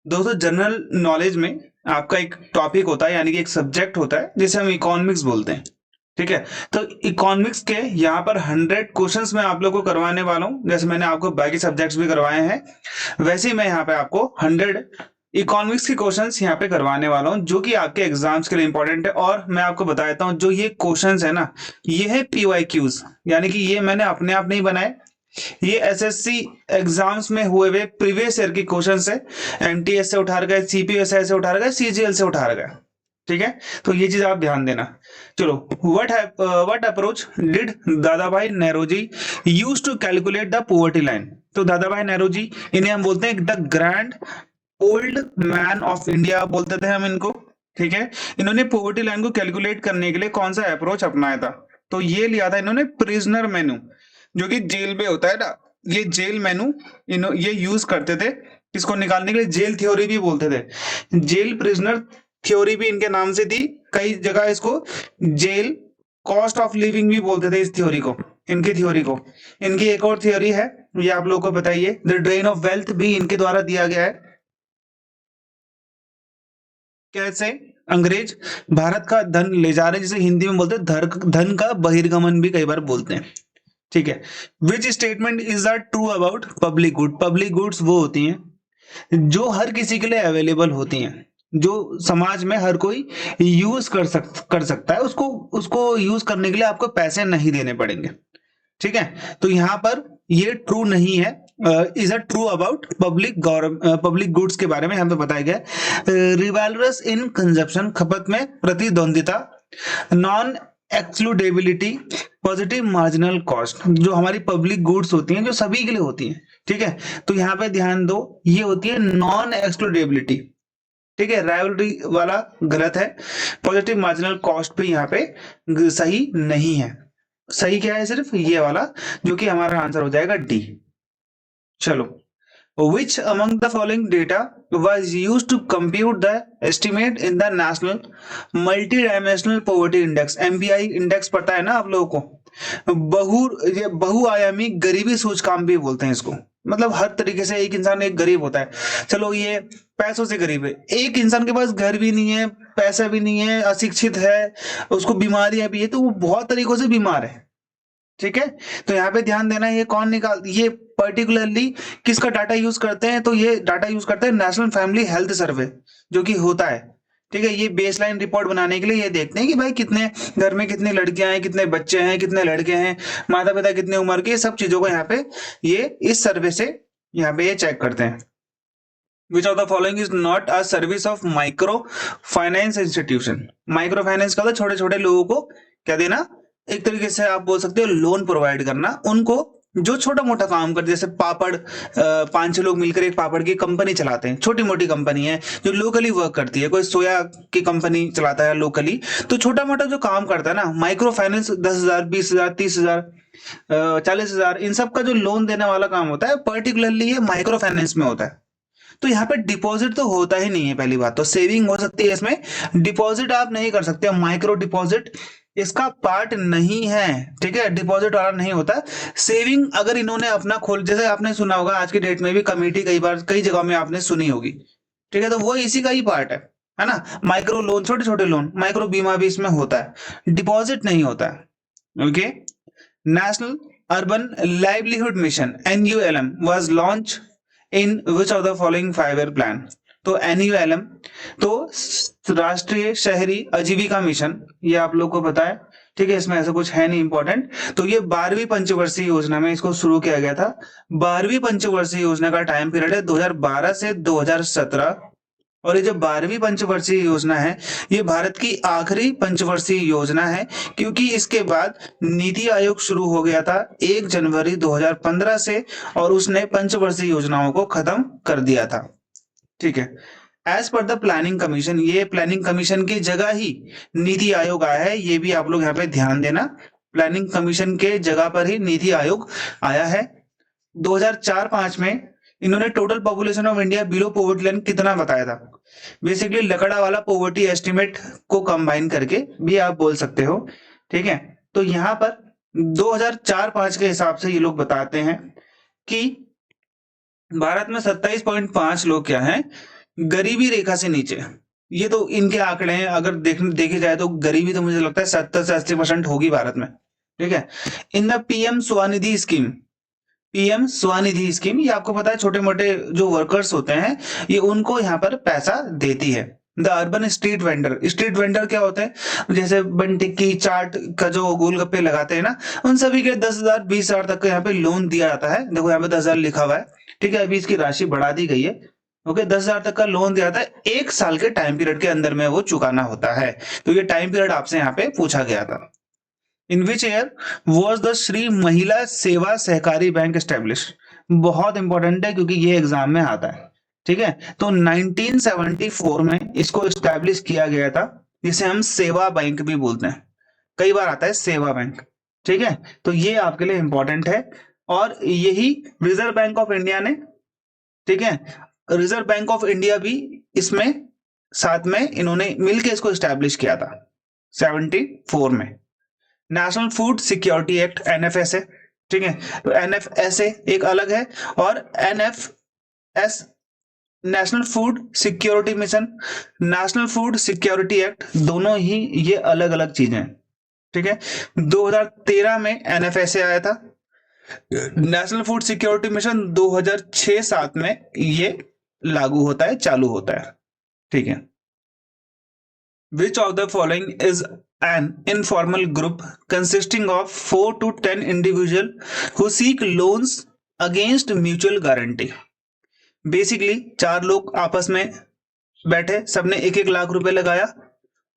दोस्तों general knowledge में आपका एक टॉपिक होता है, यानी कि एक सब्जेक्ट होता है जिसे हम इकोनॉमिक्स बोलते हैं। ठीक है, तो इकोनॉमिक्स के यहाँ पर 100 क्वेश्चंस मैं आप लोग को करवाने वाला हूँ। जैसे मैंने आपको बाकी सब्जेक्ट्स भी करवाए हैं, वैसे ही मैं यहाँ पे आपको 100 इकोनॉमिक्स के क्वेश्चंस यहाँ पे करवाने वाला हूँ, जो कि आपके एग्जाम्स के लिए इंपॉर्टेंट है। और मैं आपको बता देता हूँ, जो ये क्वेश्चंस है ना, ये है PYQs, यानी कि ये मैंने अपने आप नहीं बनाए। ये एसएससी एग्जाम्स में हुए हुए प्रीवियस ईयर के क्वेश्चन है। एमटीएस से उठा गए, सीपीएसआई से उठा गए, सीजीएल से उठा गए। ठीक है, तो ये चीज आप ध्यान देना। चलो, what approach did Dadabhai Naoroji used to calculate the poverty line. तो दादा भाई नेहरूजी, इन्हें हम बोलते हैं the grand old man of India बोलते थे हम इनको। ठीक है, इन्होंने पोवर्टी लाइन को कैलकुलेट करने के लिए कौन सा अप्रोच अपनाया था? तो ये लिया था इन्होंने प्रिजनर मेनू, जो कि जेल में होता है ना, ये जेल मेनू ये यूज करते थे इसको निकालने के लिए। जेल थ्योरी भी बोलते थे, जेल प्रिजनर थ्योरी भी इनके नाम से थी। कई जगह इसको जेल कॉस्ट ऑफ लिविंग भी बोलते थे इस थ्योरी को, इनकी थ्योरी को। इनकी एक और थ्योरी है, ये आप लोगों को बताइए, द ड्रेन ऑफ वेल्थ भी इनके द्वारा दिया गया है। कैसे अंग्रेज भारत का धन ले जा रहे हैं, जिसे हिंदी में बोलते हैं धन का बहिर्गमन भी कई बार बोलते हैं। ठीक है, which statement is the true about public good. Public goods वो होती हैं जो हर किसी के लिए अवेलेबल होती हैं, जो समाज में हर कोई यूज कर सकता है, उसको उसको यूज करने के लिए आपको पैसे नहीं देने पड़ेंगे। ठीक है, तो यहाँ पर ये ट्रू नहीं है। Is a true about public goods के बारे में हमें बताया गया। रिवालरस इन कंजप्शन, खपत में प्रतिद्वंदिता। Non excludability, positive marginal cost, जो हमारी पब्लिक गुड्स होती हैं जो सभी के लिए होती हैं। ठीक है, तो यहाँ पे ध्यान दो, ये होती है नॉन एक्सक्लूडेबिलिटी। ठीक है, राइवलरी वाला गलत है। पॉजिटिव मार्जिनल कॉस्ट भी यहाँ पे सही नहीं है। सही क्या है? सिर्फ ये वाला, जो कि हमारा आंसर हो जाएगा डी। चलो, which among the following data was used to compute the estimate in the national multidimensional poverty index? MPI index पता है ना आप लोगों को? ये बहुआयामी गरीबी सूचकांक भी बोलते हैं इसको। मतलब हर तरीके से एक इंसान एक गरीब होता है। चलो, ये पैसों से गरीब है, एक इंसान के पास घर भी नहीं है, पैसा भी नहीं है, अशिक्षित है, उसको बीमारियां भी है, तो वो बहुत तरीकों से बीमार है। ठीक है, तो यहाँ पे ध्यान देना, ये कौन निकाल, ये पर्टिकुलरली किसका डाटा यूज करते हैं? तो ये डाटा यूज करते हैं नेशनल फैमिली हेल्थ सर्वे, जो कि होता है। ठीक है, ये बेसलाइन रिपोर्ट बनाने के लिए ये देखते हैं कि भाई कितने घर में कितनी लड़कियां हैं, कितने बच्चे हैं, कितने लड़के हैं, माता पिता कितने उम्र के, सब चीजों को यहाँ पे ये इस सर्वे से यहाँ पे ये चेक करते हैं। विच of the following is not a service of micro finance institution. Micro finance का तो छोटे छोटे लोगों को क्या देना, एक तरीके से आप बोल सकते हो लोन प्रोवाइड करना उनको, जो छोटा मोटा काम करते, जैसे पापड़, 5-6 लोग मिलकर एक पापड़ की कंपनी चलाते हैं, छोटी मोटी कंपनी है जो लोकली वर्क करती है। कोई सोया की कंपनी चलाता है लोकली, तो छोटा मोटा जो काम करता है ना, माइक्रो फाइनेंस 10,000, 20,000, 30,000, 40,000, इन सब का जो लोन देने वाला काम होता है, पर्टिकुलरली ये माइक्रो फाइनेंस में होता है। तो यहाँ पे डिपॉजिट तो होता ही नहीं है। पहली बात तो सेविंग हो सकती है इसमें, डिपॉजिट आप नहीं कर सकते। माइक्रो डिपॉजिट इसका पार्ट नहीं है। ठीक है, डिपॉजिट वाला नहीं होता। सेविंग अगर इन्होंने अपना खोल, जैसे आपने सुना होगा आज की डेट में भी कमेटी कई बार कई जगह में आपने सुनी होगी। ठीक है, तो वो इसी का ही पार्ट है ना। माइक्रो लोन, छोटे छोटे लोन, माइक्रो बीमा भी इसमें होता है, डिपॉजिट नहीं होता है। Okay, national urban livelihood mission NULM was launch in which of the following 5 year plan. तो NULM तो राष्ट्रीय शहरी आजीविका मिशन, ये आप लोग को पता है। ठीक है, इसमें ऐसा कुछ है नहीं इंपॉर्टेंट। तो ये 12वीं पंचवर्षीय योजना में इसको शुरू किया गया था। 12वीं पंचवर्षीय योजना का टाइम पीरियड है 2012 से 2017। और ये जो 12वीं पंचवर्षीय योजना है, ये भारत की आखिरी पंचवर्षीय योजना है, क्योंकि इसके बाद नीति आयोग शुरू हो गया था 1 जनवरी 2015 से, और उसने पंचवर्षीय योजनाओं को खत्म कर दिया था। ठीक है, as per the planning commission, ये प्लानिंग कमीशन की जगह ही नीति आयोग आया है, ये भी आप लोग यहाँ पे ध्यान देना। प्लानिंग कमीशन के जगह पर ही नीति आयोग आया है। 2004-5 में इन्होंने total population of India below poverty line कितना बताया था? बेसिकली लकड़ा वाला पॉवर्टी एस्टिमेट को कंबाइन करके भी आप बोल सकते हो। ठीक है, तो यहाँ पर 2004-5 के हिसाब से ये लोग बताते हैं कि भारत में 27.5 लोग क्या हैं, गरीबी रेखा से नीचे, ये तो इनके आंकड़े हैं। अगर देखे जाए तो गरीबी तो मुझे लगता है 70 से 80% होगी भारत में। ठीक है। In the PM Svanidhi scheme, PM Svanidhi scheme, ये आपको पता है छोटे मोटे जो वर्कर्स होते हैं ये उनको यहाँ पर पैसा देती है। The urban street vendor, street vendor क्या होते हैं, जैसे बन टिक्की चाट का जो गोलगप्पे लगाते हैं ना, उन सभी के 10,000 20,000 तक का यहाँ पे लोन दिया जाता है। देखो यहाँ पे 10,000 लिखा हुआ है। ठीक है, अभी इसकी राशि बढ़ा दी गई है। ओके, 10,000 तक का लोन दिया जाता है, 1 साल के टाइम पीरियड के अंदर में वो चुकाना होता है। तो ये टाइम पीरियड आपसे यहाँ पे पूछा गया था। In which year was the Shri Mahila Seva सहकारी बैंक एस्टेब्लिश, बहुत इंपॉर्टेंट है क्योंकि ये एग्जाम में आता है। ठीक है, तो 1974 में इसको एस्टेब्लिश किया गया था, जिसे हम सेवा बैंक भी बोलते हैं, कई बार आता है सेवा बैंक। ठीक है, तो ये आपके लिए इंपॉर्टेंट है। और यही रिजर्व बैंक ऑफ इंडिया ने, ठीक है, रिजर्व बैंक ऑफ इंडिया भी इसमें साथ में इन्होंने मिलकर इसको एस्टेब्लिश किया था 74 में। National food security act, NFSA. ठीक है, तो एनएफएसए एक अलग है और NFS national food security mission, national food security act, दोनों ही ये अलग अलग चीजें हैं। ठीक है, 2013 में एनएफएसए आया था। नेशनल फूड सिक्योरिटी मिशन 2006-7 में ये लागू होता है, चालू होता है। ठीक है। Which of the following is an informal group consisting of 4 to 10 individuals who seek loans against mutual guarantee? Basically 4 लोग आपस में बैठे, सबने 1-1 लाख रुपए लगाया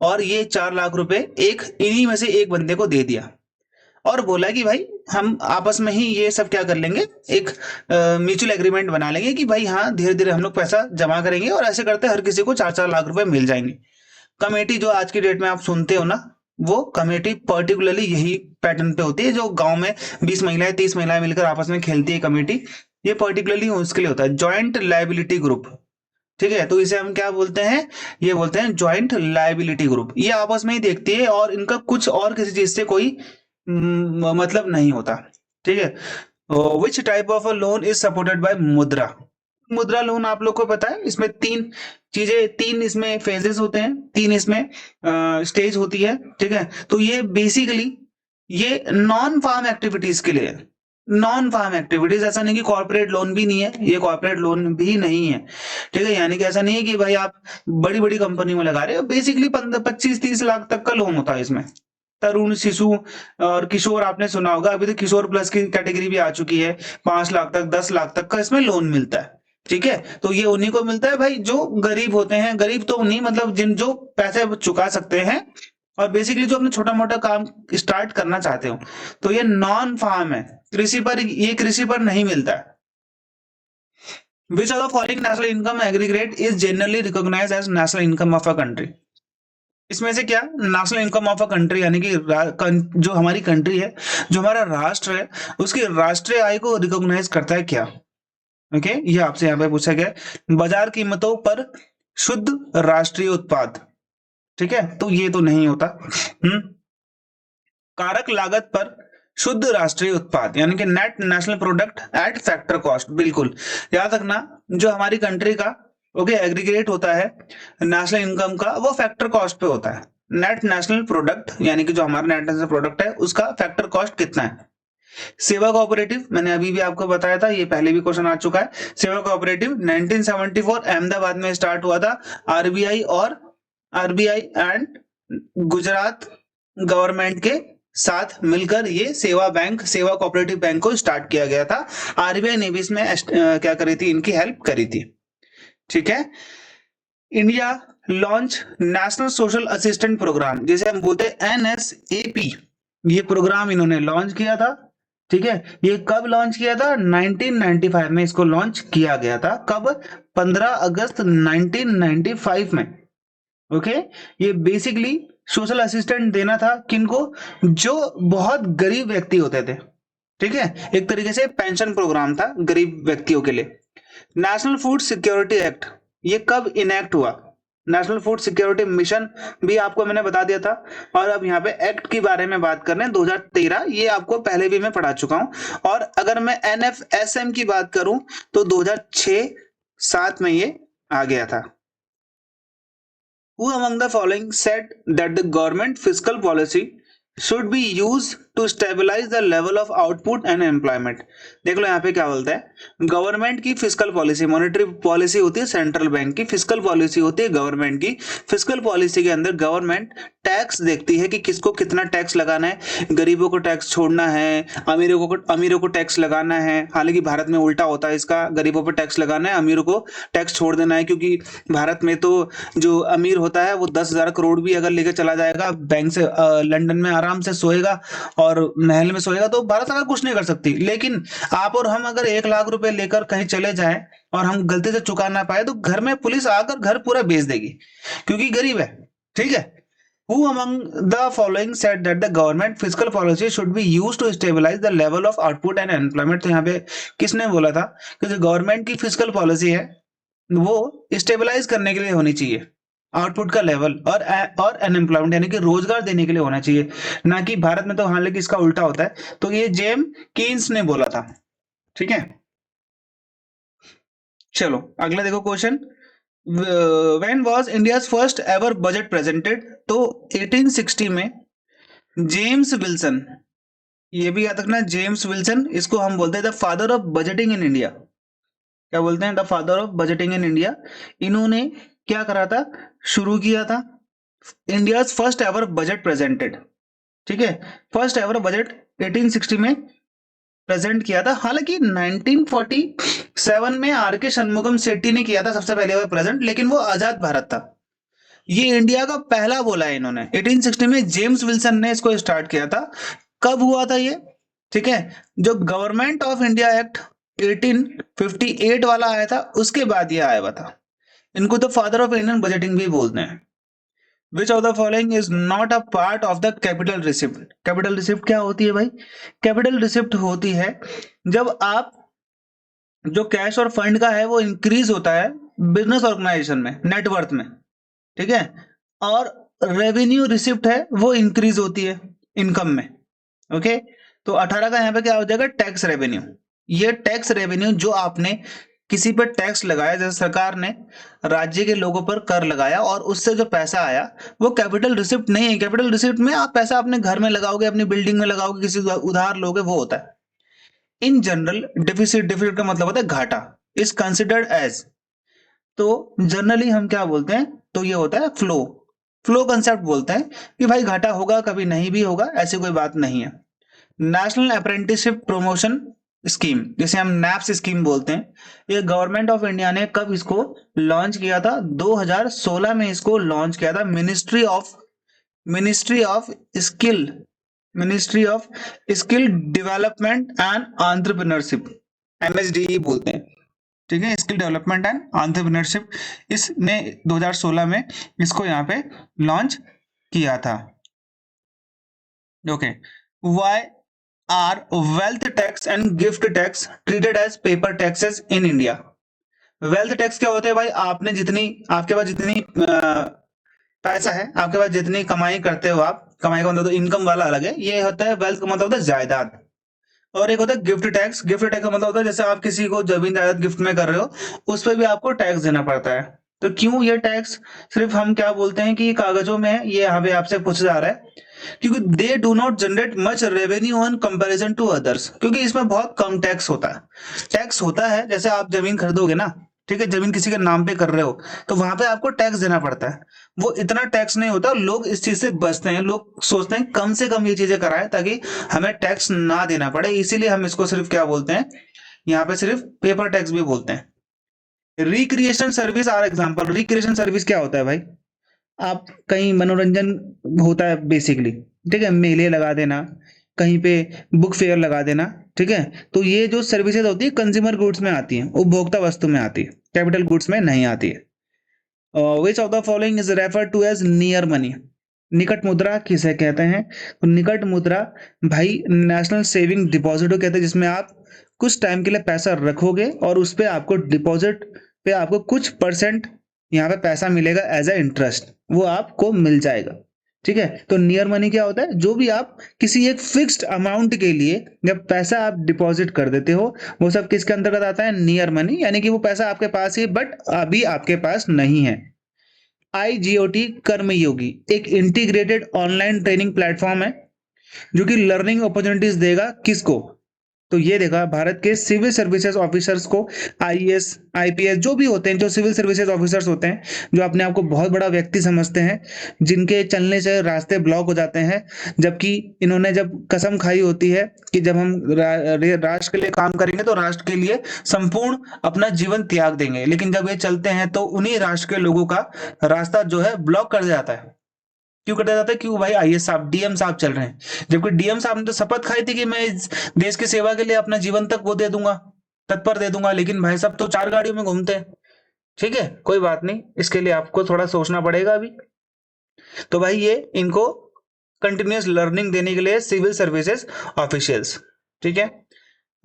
और ये 4 लाख रुपए एक इन्हीं में से एक बंदे को दे दिया और बोला कि भाई हम आपस में ही ये सब क्या कर लेंगे, एक म्यूचुअल एग्रीमेंट बना लेंगे कि भाई हाँ धीरे धीरे हम लोग पैसा जमा करेंगे और ऐसे करते हर किसी को 4-4 लाख रुपए मिल जाएंगे। कमेटी जो आज की डेट में आप सुनते हो ना, वो कमेटी पर्टिकुलरली यही पैटर्न पे होती है, जो गांव में 20 महिलाएं 30 महिलाएं मिलकर आपस में खेलती है कमेटी, ये पर्टिकुलरली उसके लिए होता है। जॉइंट लायबिलिटी ग्रुप, ठीक है, तो इसे हम क्या बोलते हैं, ये बोलते हैं जॉइंट लायबिलिटी ग्रुप। ये आपस में ही देखती है और इनका कुछ और किसी चीज से कोई मतलब नहीं होता। ठीक है। Which type of a loan is supported by मुद्रा? मुद्रा लोन आप लोग को पता है, इसमें 3 चीजें, 3 इसमें फेजेस होते हैं, 3 इसमें स्टेज होती है। ठीक है, तो ये बेसिकली ये नॉन फार्म एक्टिविटीज के लिए, नॉन फार्म एक्टिविटीज, ऐसा नहीं कि कॉर्पोरेट लोन भी नहीं है, ये कॉर्पोरेट लोन भी नहीं है। ठीक है, यानी कि ऐसा नहीं है कि भाई आप बड़ी बड़ी कंपनी में लगा रहे हो, बेसिकली 25-30 लाख तक का लोन होता है इसमें। तरुण, शिशु और किशोर आपने सुना होगा, अभी तो किशोर प्लस की कैटेगरी भी आ चुकी है, 5 लाख तक 10 लाख तक का इसमें लोन मिलता है। ठीक है, तो ये उन्हीं को मिलता है भाई जो गरीब होते हैं, गरीब तो उन्हीं मतलब जिन जो पैसे चुका सकते हैं और बेसिकली जो अपने छोटा मोटा काम स्टार्ट करना चाहते हो। तो ये नॉन फार्म है, कृषि पर, ये कृषि पर नहीं मिलता है। Which of the following national income aggregate is generally recognised as national income of a country? इसमें से क्या national income of a country, यानी कि जो हमारी कंट्री है, जो हमारा राष्ट्र है, उसकी राष्ट्रीय आय को रिकॉग्नाइज करता है क्या? ओके, ये आपसे यहाँ पे पूछा गया। बाजार कीमतों पर शुद्ध राष्ट्रीय उत्पाद, ठीक है, तो ये तो नहीं होता। कारक लागत पर शुद्ध राष्ट्रीय उत्पाद, यानी कि net national product at factor cost, बिल्कुल याद रखना, जो हमारी कंट्री का एग्रीगेट होता है नेशनल इनकम का, वो फैक्टर कॉस्ट पे होता है। नेट नेशनल प्रोडक्ट यानी कि जो हमारा नेट नेशनल प्रोडक्ट है उसका फैक्टर कॉस्ट कितना है। सेवा कोऑपरेटिव, मैंने अभी भी आपको बताया था, ये पहले भी क्वेश्चन आ चुका है। सेवा कोऑपरेटिव 1974 अहमदाबाद में स्टार्ट हुआ था। आरबीआई एंड गुजरात गवर्नमेंट के साथ मिलकर ये सेवा कोऑपरेटिव बैंक को स्टार्ट किया गया था। आरबीआई ने भी इसमें क्या करी थी, इनकी हेल्प करी थी। ठीक है। India launch national social assistant programme, जिसे हम बोलते हैं एनएसएपी, ये प्रोग्राम इन्होंने लॉन्च किया था। ठीक है, ये कब लॉन्च किया था? 1995 में इसको लॉन्च किया गया था। कब? 15 अगस्त 1995 में। ओके, ये बेसिकली सोशल असिस्टेंट देना था किनको? जो बहुत गरीब व्यक्ति होते थे। ठीक है, एक तरीके से पेंशन प्रोग्राम था गरीब व्यक्तियों के लिए। नेशनल फूड सिक्योरिटी एक्ट, ये कब इनेक्ट हुआ? नेशनल फूड सिक्योरिटी मिशन भी आपको मैंने बता दिया था। और अब यहाँ पे एक्ट के बारे में बात कर रहे हैं, 2013, ये आपको पहले भी मैं पढ़ा चुका हूं। और अगर मैं एनएफएसएम की बात करूं तो 2006-7 में ये आ गया था। Who among the following said that the government fiscal policy should be used to stabilize the level of output and employment? देख लो यहाँ पे क्या बोलता है, गवर्नमेंट की फिजिकल पॉलिसी, मॉनेटरी पॉलिसी होती है सेंट्रल बैंक की, फिजिकल पॉलिसी होती है गवर्नमेंट की। फिजिकल पॉलिसी के अंदर गवर्नमेंट टैक्स देखती है कि किसको कितना टैक्स लगाना है, गरीबों को टैक्स छोड़ना है, अमीरों को टैक्स लगाना है। हालांकि भारत में उल्टा होता है इसका, गरीबों पर टैक्स लगाना है, अमीरों को टैक्स छोड़ देना है। क्योंकि भारत में तो जो अमीर होता है वो 10,000 करोड़ भी अगर लेकर चला जाएगा बैंक से, लंदन में आराम से सोएगा और महल में सोएगा, तो भारत सरकार कुछ नहीं कर सकती। लेकिन आप और हम अगर 1 लाख रुपए लेकर कहीं चले जाएं और हम गलती से चुका ना पाए, तो घर में पुलिस आकर घर पूरा बेच देगी, क्योंकि गरीब है। ठीक है। Who among the following said that the government fiscal policy should be used to stabilize the level of output and employment? तो यहाँ पे किसने बोला था कि जो गवर्नमेंट की फिजिकल पॉलिसी है वो स्टेबलाइज करने के लिए होनी चाहिए, आउटपुट का लेवल और अनएम्प्लॉयमेंट यानी कि रोजगार देने के लिए होना चाहिए, ना कि भारत में तो हालांकि इसका उल्टा होता है। तो ये जेम कीन्स ने बोला था। ठीक है, चलो अगला देखो question. When was India's first ever budget presented? तो 1860 में जेम्स विल्सन, ये भी याद रखना, जेम्स विल्सन, इसको हम बोलते हैं the father of budgeting in India. क्या बोलते हैं? The father of budgeting in India. इन्होंने क्या करा था, शुरू किया था India's first ever budget presented. ठीक है, फर्स्ट एवर बजट 1860 में प्रेजेंट किया था। हालांकि 1947 में आर के शनमुगम सेट्टी ने किया था सबसे पहले बार प्रेजेंट, लेकिन वो आजाद भारत था। ये इंडिया का पहला बोला है इन्होंने। 1860 में जेम्स विल्सन ने इसको स्टार्ट किया था। कब हुआ था ये? ठीक है, जो गवर्नमेंट ऑफ इंडिया एक्ट 1858 वाला आया था उसके बाद ये आया हुआ था। इनको तो फादर ऑफ इंडियन बजटिंग भी बोलते हैं। विच of the following is not a part of the capital receipt? Capital receipt क्या होती है भाई? कैपिटल रिसिप्ट होती है जब आप जो कैश और फंड का है वो इंक्रीज होता है बिजनेस ऑर्गेनाइजेशन में, नेटवर्थ में। ठीक है, और रेवेन्यू रिसिप्ट है वो इंक्रीज होती है इनकम में। ओके, तो 18 का यहाँ पे क्या हो जाएगा? Tax revenue. ये टैक्स रेवेन्यू जो आपने किसी पर टैक्स लगाया, जैसे सरकार ने राज्य के लोगों पर कर लगाया और उससे जो पैसा आया वो कैपिटल रिसिप्ट नहीं है। कैपिटल रिसिप्ट में आप पैसा अपने घर में लगाओगे, अपनी बिल्डिंग में लगाओगे, किसी उधार लोगे, वो होता है। इन जनरल डेफिसिट, डेफिसिट का मतलब होता है घाटा, इज कंसिडर्ड एज। तो जनरली हम क्या बोलते हैं? तो ये होता है फ्लो, फ्लो कंसेप्ट बोलते हैं कि भाई घाटा होगा, कभी नहीं भी होगा, ऐसी कोई बात नहीं है। नेशनल अप्रेंटिसशिप प्रमोशन स्कीम, जिसे हम नैप्स स्कीम बोलते हैं, ये गवर्नमेंट ऑफ इंडिया ने कब इसको लॉन्च किया था? 2016 में इसको लॉन्च किया था। Ministry of skill development and entrepreneurship, MSDE बोलते हैं। ठीक है, स्किल डेवलपमेंट एंड एंटरप्रेन्योरशिप, इसने 2016 में इसको यहाँ पे लॉन्च किया था। Okay, why are wealth tax and gift tax treated as paper taxes in India? Wealth tax क्या होता है भाई? आपने जितनी, आपके पास जितनी पैसा है, आपके पास जितनी कमाई करते हो आप, कमाई का मतलब तो इनकम वाला अलग है, ये होता है वेल्थ का मतलब होता है जायदाद। और एक होता है गिफ्ट टैक्स। गिफ्ट टैक्स का मतलब होता है जैसे आप किसी को जमीन जायदाद गिफ्ट में कर रहे हो, उस पर भी आपको टैक्स देना पड़ता है। तो क्यों ये टैक्स सिर्फ हम क्या बोलते हैं कि कागजों में है, ये यहाँ पे आपसे पूछा जा रहा है क्योंकि they do not generate much revenue on comparison to others, क्योंकि इसमें बहुत कम टैक्स होता है। टैक्स होता है जैसे आप जमीन खरीदोगे ना, ठीक है, जमीन किसी के नाम पे कर रहे हो तो वहां पे आपको टैक्स देना पड़ता है। वो इतना टैक्स नहीं होता, लोग इस चीज से बचते हैं, लोग सोचते हैं कम से कम ये चीजें कराएं ताकि हमें टैक्स ना देना पड़े, इसीलिए हम इसको सिर्फ क्या बोलते हैं, यहाँ पे सिर्फ पेपर टैक्स भी बोलते हैं। Recreation service are example. Recreation service क्या होता है भाई? आप कहीं मनोरंजन होता है बेसिकली, ठीक है, मेले लगा देना, कहीं पे बुक फेयर लगा देना, ठीक है, तो ये जो सर्विसेज होती है कंज्यूमर गुड्स में आती हैं, उपभोक्ता वस्तु में आती है, कैपिटल गुड्स में नहीं आती है। Which of the following is refer to as near money? निकट मुद्रा किसे कहते हैं? तो निकट मुद्रा भाई नेशनल सेविंग डिपॉजिट को कहते हैं, जिसमें आप कुछ टाइम के लिए पैसा रखोगे और उस पर आपको डिपॉजिट पे आपको कुछ परसेंट यहाँ पे पैसा मिलेगा एज ए इंटरेस्ट, वो आपको मिल जाएगा। ठीक है। तो नियर मनी क्या होता है, जो भी आप किसी एक फिक्स्ड अमाउंट के लिए जब पैसा आप डिपॉजिट कर देते हो, वो सब किसके अंतर्गत आता है, नियर मनी, यानी कि वो पैसा आपके पास ही बट अभी आपके पास नहीं है। IGOT कर्मयोगी एक इंटीग्रेटेड ऑनलाइन ट्रेनिंग प्लेटफॉर्म है जो कि लर्निंग अपॉर्चुनिटीज देगा किसको, तो ये देखा भारत के सिविल सर्विसेज ऑफिसर्स को, IAS IPS जो भी होते हैं, जो सिविल सर्विसेज ऑफिसर्स होते हैं, जो अपने आप को बहुत बड़ा व्यक्ति समझते हैं, जिनके चलने से रास्ते ब्लॉक हो जाते हैं, जबकि इन्होंने जब कसम खाई होती है कि जब हम राष्ट्र के लिए काम करेंगे तो राष्ट्र के लिए संपूर्ण अपना जीवन त्याग देंगे, लेकिन जब ये चलते हैं तो उन्हीं राष्ट्र के लोगों का रास्ता जो है ब्लॉक कर जाता है। क्यों कटा जाता है, क्यों भाई, IAS साहब, DM साहब चल रहे हैं, जबकि DM साहब ने तो शपथ खाई थी कि मैं इस देश की सेवा के लिए अपना जीवन तक वो दे दूंगा, तत्पर दे दूंगा, लेकिन भाई साहब तो 4 गाड़ियों में घूमते हैं। ठीक है, कोई बात नहीं, इसके लिए आपको थोड़ा सोचना पड़ेगा अभी। तो भाई ये इनको कंटिन्यूस लर्निंग देने के लिए सिविल सर्विसेज ऑफिशियल्स, ठीक है।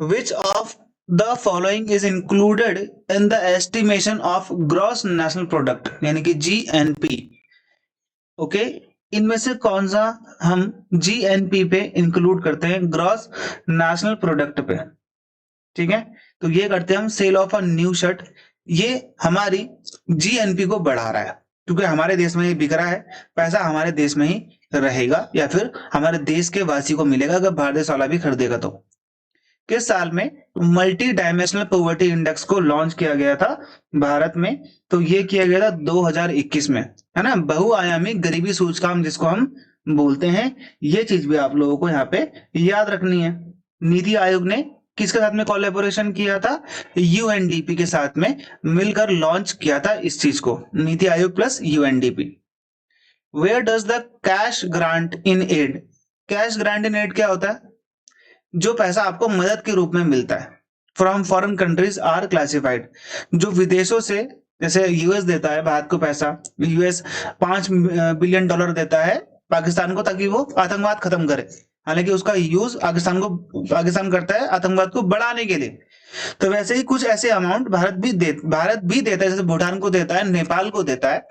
Which of the following is included in the estimation of gross national product, यानी कि GNP, ओके, इनमें से कौन सा हम GNP पे इंक्लूड करते हैं, ग्रॉस नेशनल प्रोडक्ट पे, ठीक है। तो ये करते हैं हम sale of a new shirt, ये हमारी GNP को बढ़ा रहा है, क्योंकि हमारे देश में ये बिक रहा है, पैसा हमारे देश में ही रहेगा, या फिर हमारे देश के वासी को मिलेगा अगर बाहर देश वाला भी खरीदेगा तो। किस साल में मल्टी डायमेंशनल पॉवर्टी इंडेक्स को लॉन्च किया गया था भारत में, तो ये किया गया था 2021 में, है ना, बहुआयामी गरीबी सूचकांक जिसको हम बोलते हैं। ये चीज भी आप लोगों को यहाँ पे याद रखनी है। नीति आयोग ने किसके साथ में कोलैबोरेशन किया था, UNDP के साथ में मिलकर लॉन्च किया था इस चीज को, NITI Aayog plus UNDP। Where does the cash grant in aid, cash grant in aid क्या होता है, जो पैसा आपको मदद के रूप में मिलता है from foreign countries are classified, जो विदेशों से, जैसे US देता है भारत को पैसा, US $5 बिलियन देता है पाकिस्तान को ताकि वो आतंकवाद खत्म करे, हालांकि उसका यूज पाकिस्तान करता है आतंकवाद को बढ़ाने के लिए। तो वैसे ही कुछ ऐसे अमाउंट भारत भी देता है, जैसे भूटान को देता है, नेपाल को देता है।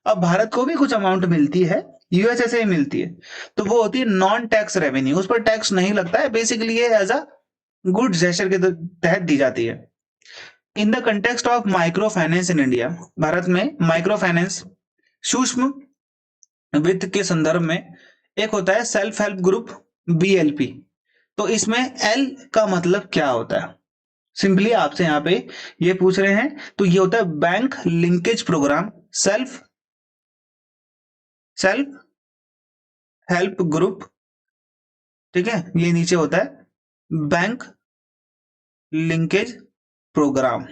अब भारत को भी कुछ अमाउंट मिलती है, USA से ही मिलती है, तो वो होती है नॉन टैक्स रेवेन्यू, उस पर टैक्स नहीं लगता है, बेसिकली ये एज अ गुड जेस्चर के तहत दी जाती है। In the context of micro finance in India, Bharat में माइक्रो फाइनेंस सूक्ष्म वित्त के संदर्भ में एक होता है सेल्फ हेल्प ग्रुप, BLP। तो इसमें L का मतलब क्या होता है, सिंपली आपसे यहाँ पे ये पूछ रहे हैं, तो ये होता है bank linkage programme, self help group, ठीक है, ये नीचे होता है बैंक लिंकेज प्रोग्राम,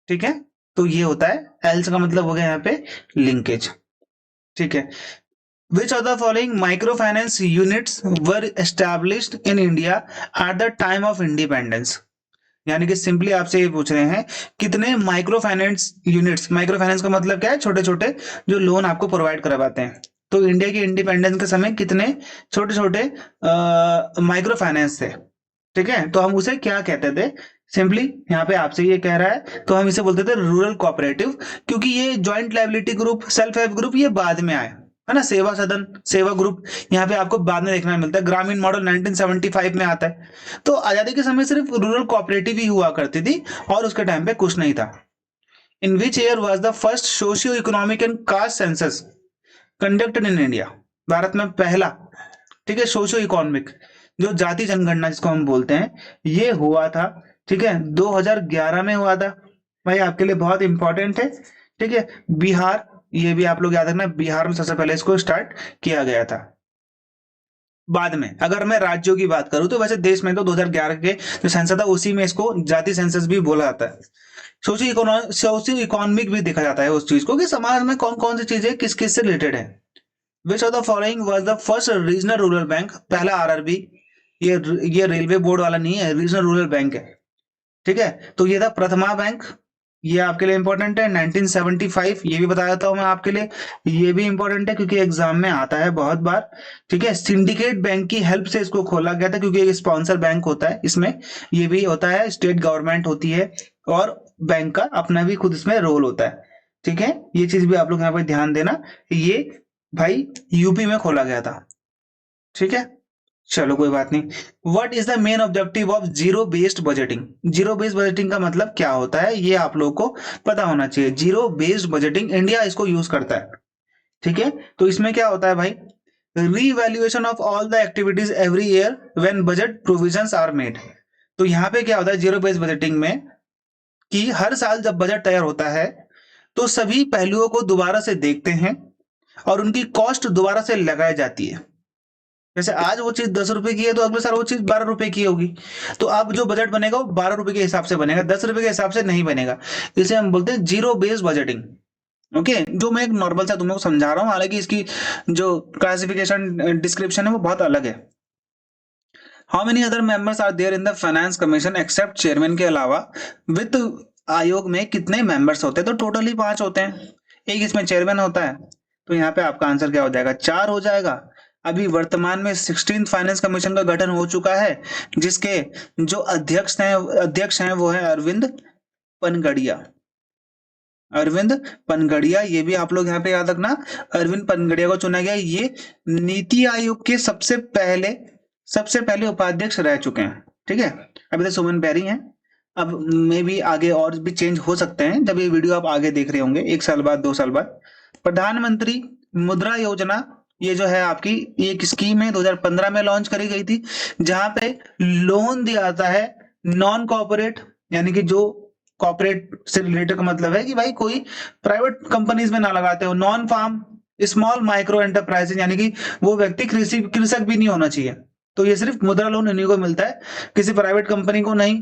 ठीक है। तो ये होता है एल्स का मतलब हो गया यहाँ पे लिंकेज, ठीक है। Which of the following micro finance units were established in India at the time of independence, यानी कि सिंपली आपसे ये पूछ रहे हैं कितने micro finance units, micro finance का मतलब क्या है, छोटे छोटे जो लोन आपको प्रोवाइड करवाते हैं। तो इंडिया की इंडिपेंडेंस के समय कितने छोटे छोटे माइक्रो फाइनेंस थे, ठीक है। तो हम उसे क्या कहते थे, सिंपली यहाँ पे आपसे ये कह रहा है तो हम इसे बोलते थे रूरल कोऑपरेटिव, क्योंकि ये joint liability group, self help group ये बाद में आए, है ना। सेवा सदन, सेवा ग्रुप यहाँ पे आपको बाद में देखने मिलता है। ग्रामीण मॉडल 1975 में आता है। तो आजादी के समय सिर्फ रूरल कोऑपरेटिव ही हुआ करती थी और उसके टाइम पे कुछ नहीं था। In which year was the first socio economic and caste census conducted in India, Bharat में पहला, ठीक है, सोशियो इकोनॉमिक जो जाति जनगणना जिसको हम बोलते हैं, ये हुआ था, ठीक है, 2011 में हुआ था। भाई आपके लिए बहुत इंपॉर्टेंट है, ठीक है। बिहार, ये भी आप लोग याद रखना, बिहार में सबसे पहले इसको स्टार्ट किया गया था। बाद में अगर मैं राज्यों की बात करूं तो वैसे देश में तो 2011 के जो सेंसस था उसी में इसको जाति सेंसस भी बोला जाता है। सोशियो इकोनॉमिक भी देखा जाता है उस चीज को कि समाज में कौन कौन सी चीजें किस किस से रिलेटेड है। Which of the following was the first regional rural bank, पहला RRB, ये रेलवे बोर्ड वाला नहीं है, रीजनल रूरल बैंक है, ठीक है। तो ये था प्रथमा बैंक, ये आपके लिए इंपॉर्टेंट है, 1975, ये भी बताया था मैं आपके लिए, ये भी इंपॉर्टेंट है क्योंकि एग्जाम में आता है बहुत बार, ठीक है। सिंडिकेट बैंक की हेल्प से इसको खोला गया था क्योंकि एक स्पॉन्सर बैंक होता है इसमें, ये भी होता है, स्टेट गवर्नमेंट होती है और बैंक का अपना भी खुद इसमें रोल होता है। ठीक है, ये चीज भी आप लोग यहाँ पे ध्यान देना, ये भाई यूपी में खोला गया था। ठीक है, चलो कोई बात नहीं। What is the main objective of zero based budgeting? Zero based budgeting का मतलब क्या होता है, ये आप लोग को पता होना चाहिए। जीरो बेस्ड बजटिंग इंडिया इसको यूज करता है। ठीक है, तो इसमें क्या होता है भाई, revaluation of all the activities every year when budget provisions are made. तो यहाँ पे क्या होता है जीरो बेस्ड बजटिंग में, कि हर साल जब बजट तैयार होता है तो सभी पहलुओं को दोबारा से देखते हैं और उनकी कॉस्ट दोबारा से लगाई जाती है। जैसे आज वो चीज 10 रुपए की है तो अगले साल वो चीज 12 रुपए की होगी, तो अब जो बजट बनेगा वो 12 रुपए के हिसाब से बनेगा, 10 रुपए के हिसाब से नहीं बनेगा। इसे हम बोलते हैं जीरो बेस्ड बजटिंग। ओके, जो मैं एक नॉर्मल सा तुम लोग को समझा रहा हूँ, हालांकि इसकी जो क्लासिफिकेशन डिस्क्रिप्शन है वो बहुत अलग है। How many other members are there in the finance commission except chairman के अलावा? वित्त आयोग में कितने मेंबर्स होते हैं? तो टोटली 5 होते हैं, एक इसमें चेयरमैन होता है। तो यहाँ पे आपका आंसर क्या हो जाएगा, 4 हो जाएगा। अभी वर्तमान में 16th फाइनेंस कमीशन का गठन हो चुका है, जिसके जो अध्यक्ष हैं वो है अरविंद पनगड़िया। अरविंद पनगड़िया, ये भी आप लोग यहाँ पे याद रखना, अरविंद पनगड़िया को चुना गया। ये नीति आयोग के सबसे पहले उपाध्यक्ष रह चुके हैं। ठीक है, अभी तो सुमन बैरी हैं, अब मे भी आगे और भी चेंज हो सकते हैं जब ये वीडियो आप आगे देख रहे होंगे, 1 साल बाद 2 साल बाद। प्रधानमंत्री मुद्रा योजना, ये जो है आपकी एक स्कीम है, 2015 में लॉन्च करी गई थी, जहां पे लोन दिया जाता है नॉन कॉर्पोरेट, यानी कि जो कॉर्पोरेट से रिलेटेड का मतलब है कि भाई कोई प्राइवेट कंपनीज में ना लगाते हो, non farm small micro enterprises, यानी कि वो व्यक्ति कृषक भी नहीं होना चाहिए। तो ये सिर्फ मुद्रा लोन इन्हीं को मिलता है, किसी प्राइवेट कंपनी को नहीं,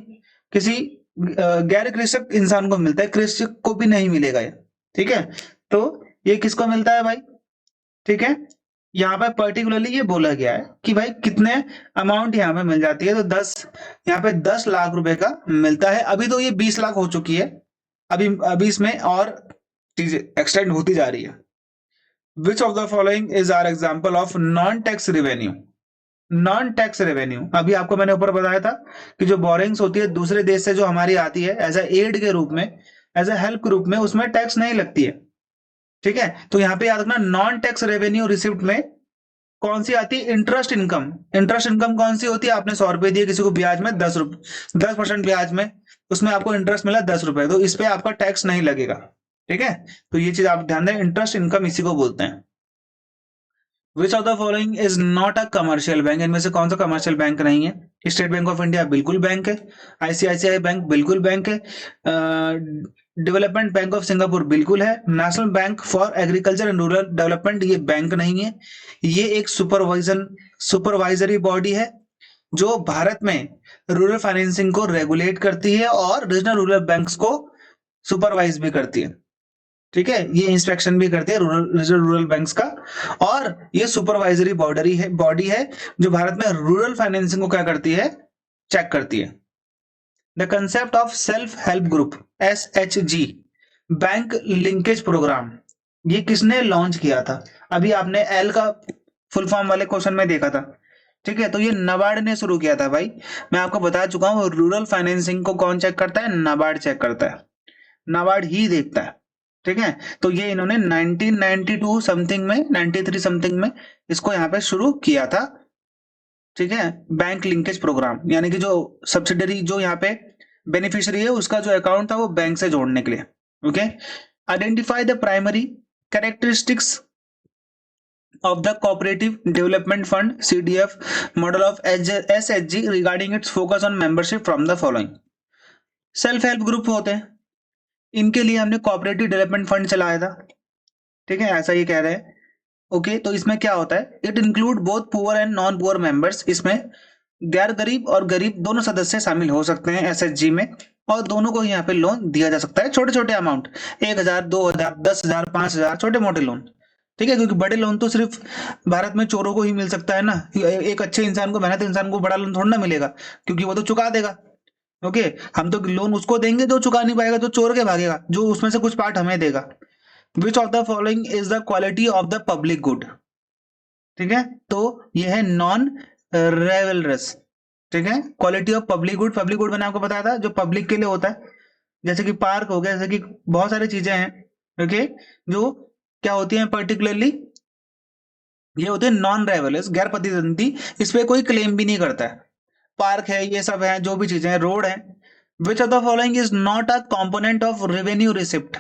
किसी गैर कृषक इंसान को मिलता है, कृषक को भी नहीं मिलेगा ये। ठीक है, तो ये किसको मिलता है भाई? ठीक है, यहाँ पे पर्टिकुलरली ये बोला गया है कि भाई कितने अमाउंट यहाँ पे मिल जाती है, तो 10, यहाँ पे 10 लाख रुपए का मिलता है। अभी तो ये 20 लाख हो चुकी है, अभी इसमें और चीजें एक्सटेंड होती जा रही है। Which of the following is are example of non tax revenue? Non tax revenue, अभी आपको मैंने ऊपर बताया था कि जो बोरिंग्स होती है दूसरे देश से जो हमारी आती है एज ए एड के रूप में, एज ए हेल्प के रूप में, उसमें टैक्स नहीं लगती है। ठीक है, तो यहाँ पे याद रखना नॉन टैक्स रेवेन्यू रिसिप्ट में कौन सी आती है, इंटरेस्ट इनकम। इंटरेस्ट इनकम कौन सी होती है, आपने 100 रुपए दिए किसी को ब्याज में, 10% ब्याज में, उसमें आपको इंटरेस्ट मिला 10 रुपए, तो इस पे आपका टैक्स नहीं लगेगा। ठीक है, तो ये चीज आप ध्यान दें, इंटरेस्ट इनकम इसी को बोलते हैं। विच of the following is not a commercial bank? इनमें से कौन सा कमर्शियल बैंक नहीं है? स्टेट बैंक ऑफ इंडिया बिल्कुल बैंक है, आईसीआईसीआई बैंक बिल्कुल बैंक है, डेवलपमेंट बैंक ऑफ सिंगापुर बिल्कुल है, national bank for agriculture and rural development ये बैंक नहीं है। ये एक सुपरवाइजरी बॉडी है जो भारत में रूरल फाइनेंसिंग को रेगुलेट करती है और रीजनल रूरल बैंक्स को सुपरवाइज भी करती है। ठीक है, ये इंस्पेक्शन भी करती है रूरल बैंक्स का, और ये सुपरवाइजरी बॉडी है जो भारत में रूरल फाइनेंसिंग को क्या करती है, चेक करती है। The concept of self help group SHG bank linkage programme, ये किसने लॉन्च किया था? अभी आपने एल का फुल फॉर्म वाले क्वेश्चन में देखा था। ठीक है, तो ये नाबार्ड ने शुरू किया था भाई, मैं आपको बता चुका हूं, रूरल फाइनेंसिंग को कौन चेक करता है, नाबार्ड चेक करता है, नाबार्ड ही देखता है। ठीक है, तो ये इन्होंने 1992 समथिंग में, 93 समथिंग में इसको यहाँ पे शुरू किया था। ठीक है, बैंक लिंकेज प्रोग्राम, यानी कि जो सब्सिडरी जो यहाँ पे बेनिफिशियरी है उसका जो अकाउंट था वो बैंक से जोड़ने के लिए। Okay, identify the primary characteristics of the cooperative development fund CDF model of SHG regarding its focus on membership from the following? Self help group होते हैं, इनके लिए हमने कोऑपरेटिव डेवलपमेंट फंड चलाया था। ठीक है, ऐसा ये कह रहे हैं। ओके, तो इसमें क्या होता है, it include both poor and non poor members, इसमें गैर गरीब और गरीब दोनों सदस्य शामिल हो सकते हैं SHG में, और दोनों को यहाँ पे लोन दिया जा सकता है, छोटे छोटे अमाउंट, 1000, 2000, 10,000, 5,000, छोटे मोटे लोन। ठीक है, क्योंकि बड़े लोन तो सिर्फ भारत में चोरों को ही मिल सकता है ना, एक अच्छे इंसान को, मेहनत इंसान को बड़ा लोन थोड़ा ना मिलेगा, क्योंकि वो तो चुका देगा। ओके, हम तो लोन उसको देंगे जो चुका नहीं पाएगा, जो चोर के भागेगा, जो उसमें से कुछ पार्ट हमें देगा। विच of the following is the quality of the public good? ठीक है, तो ये है नॉन रेवलरस। ठीक है, क्वालिटी ऑफ पब्लिक गुड मैंने आपको बताया था जो पब्लिक के लिए होता है, जैसे कि पार्क हो गया, जैसे कि बहुत सारी चीजें हैं, ओके, जो क्या होती है पर्टिकुलरली, ये होते हैं नॉन राइवलस, गैर प्रतिद्वंदी, इस पे कोई क्लेम भी नहीं करता है। पार्क है, ये सब है, जो भी चीजें हैं, रोड है। Which of the following is not a component of revenue receipt.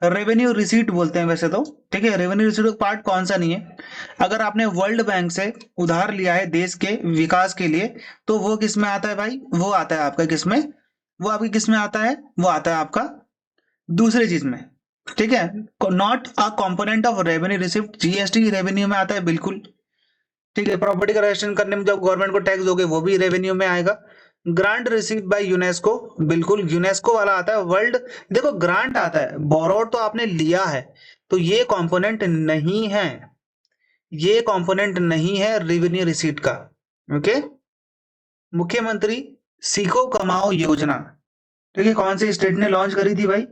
Revenue receipt बोलते हैं वैसे तो, ठीक है, रेवेन्यू रिसीट का पार्ट कौन सा नहीं है। अगर आपने वर्ल्ड बैंक से उधार लिया है देश के विकास के लिए, तो वो किस में आता है भाई, वो आता है आपका किस में, वो आपकी किस में आता है, वो आता है आपका दूसरी चीज में, ठीक है, not a component of revenue receipt. GST revenue में आता है बिल्कुल, ठीक है। प्रॉपर्टी का रजिस्ट्रेशन करने में जब गवर्नमेंट को टैक्स दोगे वो भी रेवेन्यू में आएगा। ग्रांट रिसीव्ड बाय यूनेस्को, बिल्कुल यूनेस्को वाला आता है। वर्ल्ड, देखो ग्रांट आता है, बोरोड तो आपने लिया है, तो ये कंपोनेंट नहीं है, ये कंपोनेंट नहीं है रेवेन्यू रिसीट का। ओके, मुख्यमंत्री सीखो कमाओ योजना, ठीक है, कौन सी स्टेट ने लॉन्च करी थी भाई,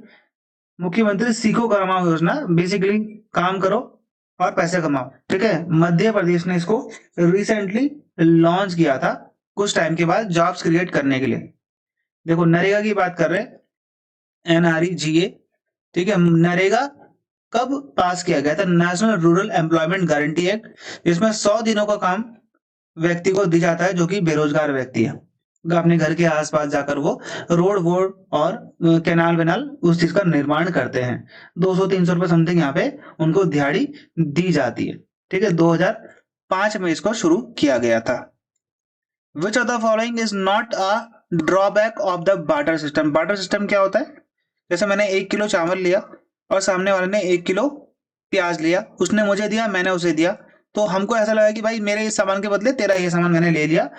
मुख्यमंत्री सीखो कमाओ योजना, बेसिकली काम करो और पैसे कमाओ, ठीक है। मध्य प्रदेश ने इसको रिसेंटली लॉन्च किया था कुछ टाइम के बाद जॉब्स क्रिएट करने के लिए। देखो नरेगा की बात कर रहे हैं, NREGA, ठीक है। नरेगा कब पास किया गया था, national rural employment guarantee act, जिसमें 100 दिनों का काम व्यक्ति को दी जाता है जो कि बेरोजगार व्यक्ति है। अपने घर के आसपास जाकर वो रोड वोड और कैनाल वेनाल उस चीज का निर्माण करते हैं। 200-300 रुपए समथिंग यहाँ पे उनको दिहाड़ी दी जाती है, ठीक है। 2005 में इसको शुरू किया गया था। विच of the following is not a drawback of the barter system. Barter system क्या होता है, जैसे मैंने 1 किलो चावल लिया और सामने वाले ने 1 किलो प्याज लिया, उसने मुझे दिया, मैंने उसे दिया, तो हमको ऐसा लगा कि भाई मेरे इस सामान के बदले तेरा ये सामान मैंने ले लिया,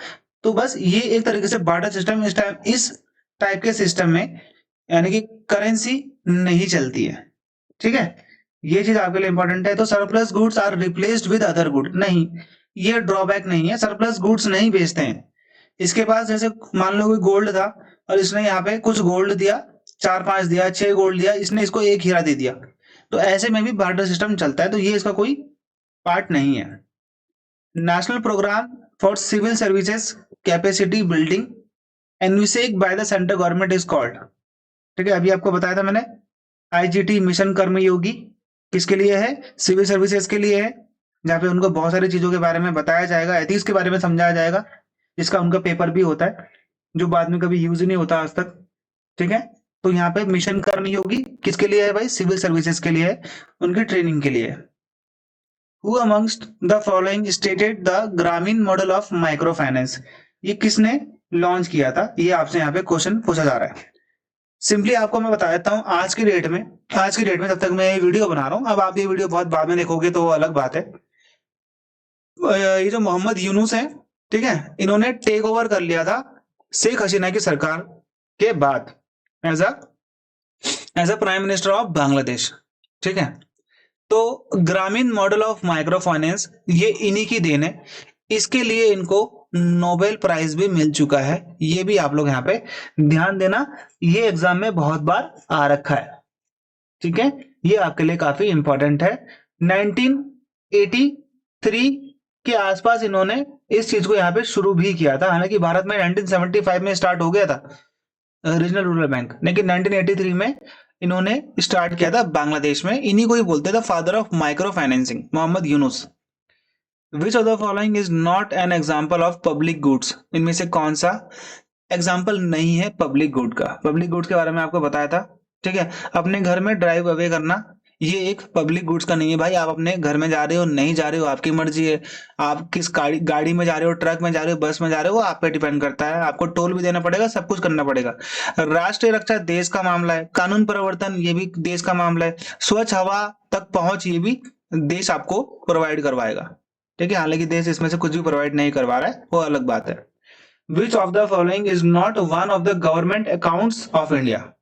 तो बस ये एक तरीके से बार्टर सिस्टम, इस टाइप के सिस्टम में यानी कि करेंसी नहीं चलती है, ठीक है। ये चीज आपके लिए इंपॉर्टेंट है। तो surplus goods are replaced with other good, नहीं, ये ड्रॉबैक नहीं है, सरप्लस गुड्स नहीं बेचते हैं। इसके पास जैसे मान लो कोई गोल्ड था और इसने यहाँ पे कुछ गोल्ड दिया, 4-5 दिया, 6 गोल्ड दिया, इसने इसको 1 हीरा दे दिया, तो ऐसे में भी बार्टर सिस्टम चलता है, तो ये इसका कोई पार्ट नहीं है। National programme for civil services capacity building एनविसेक by the central government is called, ठीक है, अभी आपको बताया था मैंने, IGT मिशन कर्मयोगी किसके लिए है, सिविल सर्विसेज के लिए है, जहाँ पे उनको बहुत सारी चीजों के बारे में बताया जाएगा, एथिक्स के बारे में समझाया जाएगा, जिसका उनका पेपर भी होता है जो बाद में कभी यूज नहीं होता आज तक, ठीक है। तो यहाँ पे मिशन कर्मयोगी किसके लिए है भाई, सिविल सर्विसेज के लिए है, उनकी ट्रेनिंग के लिए है। Who amongst the following stated the ग्रामीण मॉडल ऑफ माइक्रो फाइनेंस, ये किसने लॉन्च किया था, ये आपसे यहाँ पे क्वेश्चन पूछा जा रहा है। सिंपली आपको मैं बता देता हूँ, आज की डेट में जब तक मैं ये वीडियो बना रहा हूँ, अब आप ये वीडियो बहुत बाद में देखोगे तो वो अलग बात है। ये जो मोहम्मद यूनुस है, ठीक है, इन्होंने टेक ओवर कर लिया था शेख हसीना की सरकार के बाद as a prime minister of Bangladesh, ठीक है। तो ग्रामीण मॉडल ऑफ माइक्रो फाइनेंस ये इन्हीं की देन है, इसके लिए इनको नोबेल प्राइज भी मिल चुका है, ये भी आप लोग यहाँ पे ध्यान देना, ये एग्जाम में बहुत बार आ रखा है, ठीक है, ये आपके लिए काफी इंपॉर्टेंट है। 1983 के आसपास इन्होंने इस चीज को यहाँ पे शुरू भी किया था, हालांकि भारत में 1975 में स्टार्ट हो गया था रीजनल रूरल बैंक, लेकिन 1983 में इन्होंने स्टार्ट किया था बांग्लादेश में, इन्हीं को ही बोलते थे father of micro financing, Mohammad Yunus. Which of the following is not an example of public goods, इनमें से कौन सा एग्जाम्पल नहीं है पब्लिक गुड का। पब्लिक गुड्स के बारे में आपको बताया था, ठीक है, अपने घर में ड्राइव अवे करना, ये एक पब्लिक गुड्स का नहीं है भाई। आप अपने घर में जा रहे हो नहीं जा रहे हो आपकी मर्जी है, आप किस गाड़ी में जा रहे हो, ट्रक में जा रहे हो, बस में जा रहे हो, वो आप पे डिपेंड करता है, आपको टोल भी देना पड़ेगा, सब कुछ करना पड़ेगा। राष्ट्रीय रक्षा देश का मामला है, कानून प्रवर्तन ये भी देश का मामला है, स्वच्छ हवा तक पहुंच ये भी देश आपको प्रोवाइड करवाएगा, ठीक है। हालांकि देश इसमें से कुछ भी प्रोवाइड नहीं करवा रहा है, वो अलग बात है। Which of the following is not one of the government accounts of India,